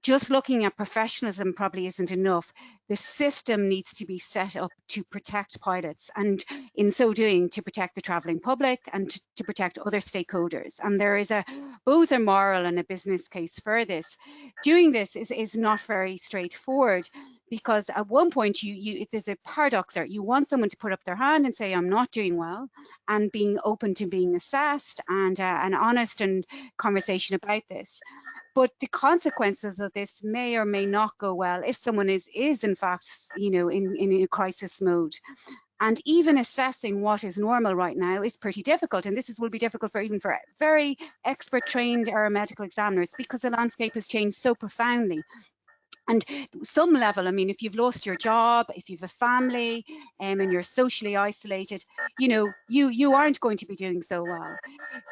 just looking at professionalism probably isn't enough. The system needs to be set up to protect pilots, and in so doing to protect the travelling public and to protect other stakeholders. And there is both a moral and a business case for this. Doing this is not very straightforward, because at one point there's a paradox there. You want someone to put up their hand and say, I'm not doing well, and being open to being assessed and an honest and conversation about this. But the consequences of this may or may not go well if someone is in fact, you know, in a crisis mode. And even assessing what is normal right now is pretty difficult. And this will be difficult even for very expert trained aeromedical examiners, because the landscape has changed so profoundly. And some level, I mean, if you've lost your job, if you've a family, and you're socially isolated, you know, you aren't going to be doing so well.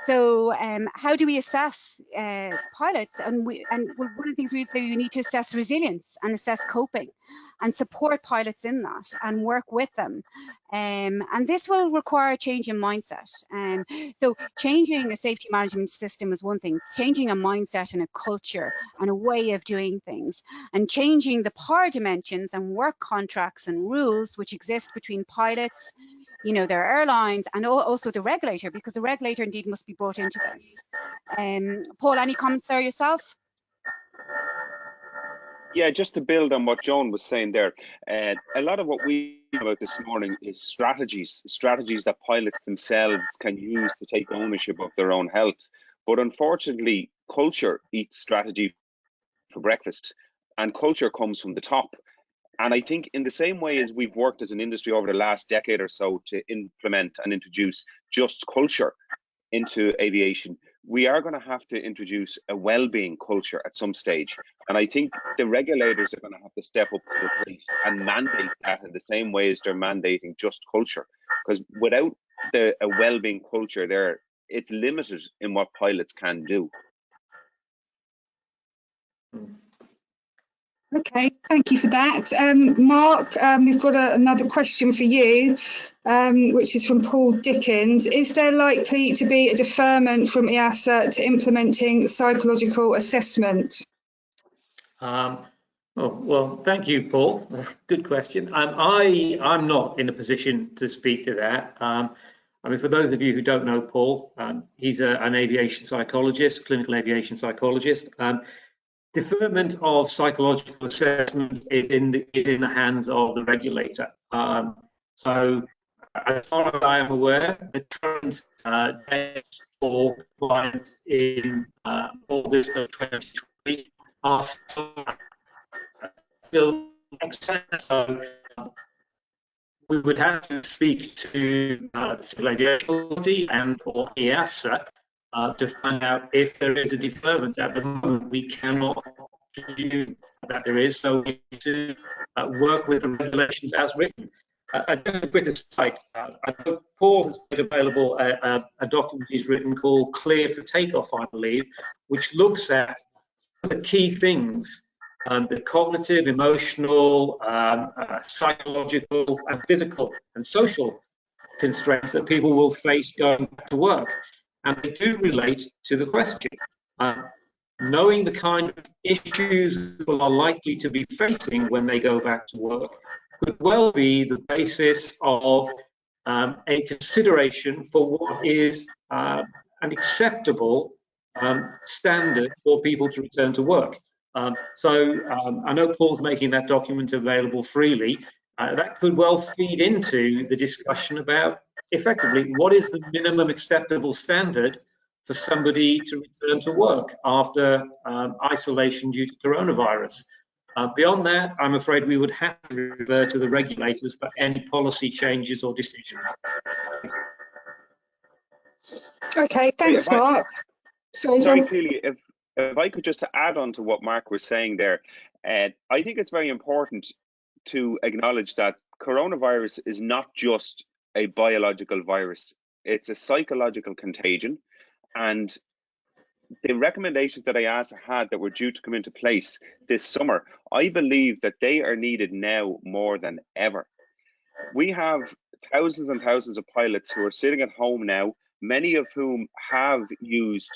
So how do we assess pilots? And one of the things we'd say, you need to assess resilience and assess coping and support pilots in that and work with them. And this will require a change in mindset. So changing a safety management system is one thing, changing a mindset and a culture and a way of doing things, and changing the power dimensions and work contracts and rules which exist between pilots, you know, their airlines, and also the regulator, because the regulator indeed must be brought into this. Paul, any comments there yourself? Yeah, just to build on what Joan was saying there, a lot of what we talk about this morning is strategies that pilots themselves can use to take ownership of their own health. But unfortunately, culture eats strategy for breakfast, and culture comes from the top. And I think in the same way as we've worked as an industry over the last decade or so to implement and introduce just culture into aviation, we are going to have to introduce a well-being culture at some stage. And I think the regulators are going to have to step up to the plate and mandate that in the same way as they're mandating just culture. Because without a well-being culture there, it's limited in what pilots can do. Okay, thank you for that. Mark, we've got another question for you, which is from Paul Dickens. Is there likely to be a deferment from EASA to implementing psychological assessment? Well, thank you, Paul. Good question. I'm not in a position to speak to that. I mean, for those of you who don't know Paul, he's an aviation psychologist, clinical aviation psychologist. Deferment of psychological assessment is in the hands of the regulator. So, as far as I am aware, the current dates for compliance in August of 2020 are still excellent. So, we would have to speak to the Civil Aviation Authority and or EASA to find out if there is a deferment. At the moment, we cannot do that there is, so we need to work with the regulations as written. Just a quick aside, I know Paul has made available a document he's written called Clear for Takeoff, I believe, which looks at the key things, the cognitive, emotional, psychological, and physical and social constraints that people will face going back to work. And they do relate to the question. Knowing the kind of issues people are likely to be facing when they go back to work could well be the basis of a consideration for what is an acceptable standard for people to return to work. So I know Paul's making that document available freely. That could well feed into the discussion about effectively what is the minimum acceptable standard for somebody to return to work after isolation due to coronavirus. Beyond that, I'm afraid we would have to refer to the regulators for any policy changes or decisions. Okay, thanks, Mark. Sorry, Keely, if I could just add on to what Mark was saying there, I think it's very important to acknowledge that coronavirus is not just a biological virus, it's a psychological contagion. And the recommendations that EASA had that were due to come into place this summer, I believe that they are needed now more than ever. We have thousands and thousands of pilots who are sitting at home now, many of whom have used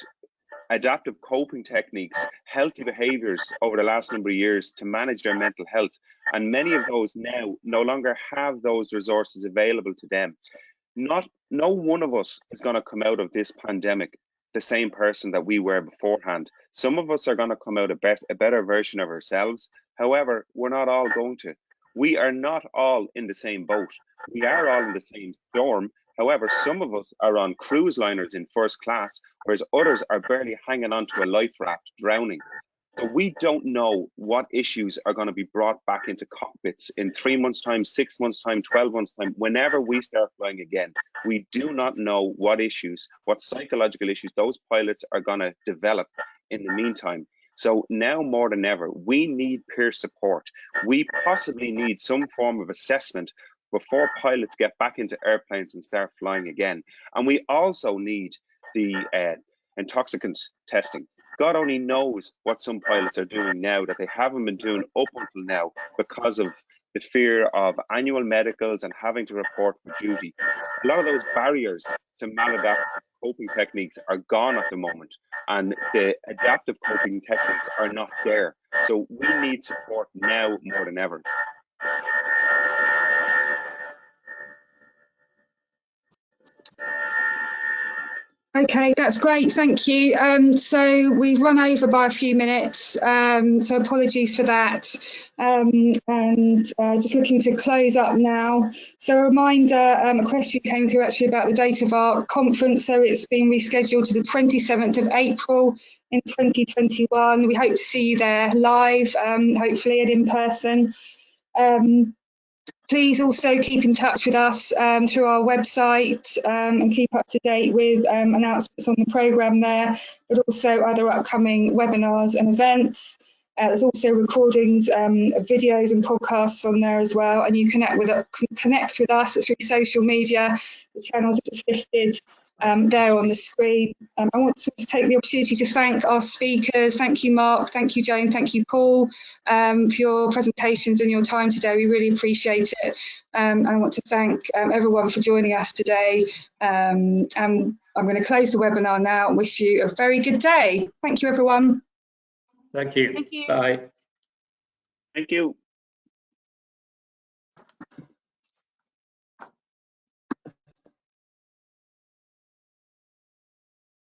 adaptive coping techniques, healthy behaviors over the last number of years to manage their mental health. And many of those now no longer have those resources available to them. No one of us is going to come out of this pandemic the same person that we were beforehand. Some of us are going to come out a better version of ourselves. However, we're not all going to. We are not all in the same boat. We are all in the same storm. However, some of us are on cruise liners in first class, whereas others are barely hanging onto a life raft, drowning. So we don't know what issues are going to be brought back into cockpits in 3 months' time, 6 months' time, 12 months' time, whenever we start flying again. We do not know what issues, what psychological issues those pilots are going to develop in the meantime. So now more than ever, we need peer support. We possibly need some form of assessment before pilots get back into airplanes and start flying again. And we also need the intoxicant testing. God only knows what some pilots are doing now that they haven't been doing up until now because of the fear of annual medicals and having to report for duty. A lot of those barriers to maladaptive coping techniques are gone at the moment, and the adaptive coping techniques are not there. So we need support now more than ever. Okay, that's great, thank you. So we've run over by a few minutes, so apologies for that. Just looking to close up now. So a reminder, a question came through actually about the date of our conference. So it's been rescheduled to the 27th of April in 2021. We hope to see you there live, hopefully and in person. Please also keep in touch with us through our website and keep up to date with announcements on the programme there, but also other upcoming webinars and events. There's also recordings of videos and podcasts on there as well, and you connect with us through social media. The channels are just listed there on the screen. I want to take the opportunity to thank our speakers. Thank you, Mark. Thank you, Joan. Thank you, Paul, for your presentations and your time today. We really appreciate it. And I want to thank everyone for joining us today. And I'm going to close the webinar now and wish you a very good day. Thank you, everyone. Thank you. Thank you. Bye. Thank you.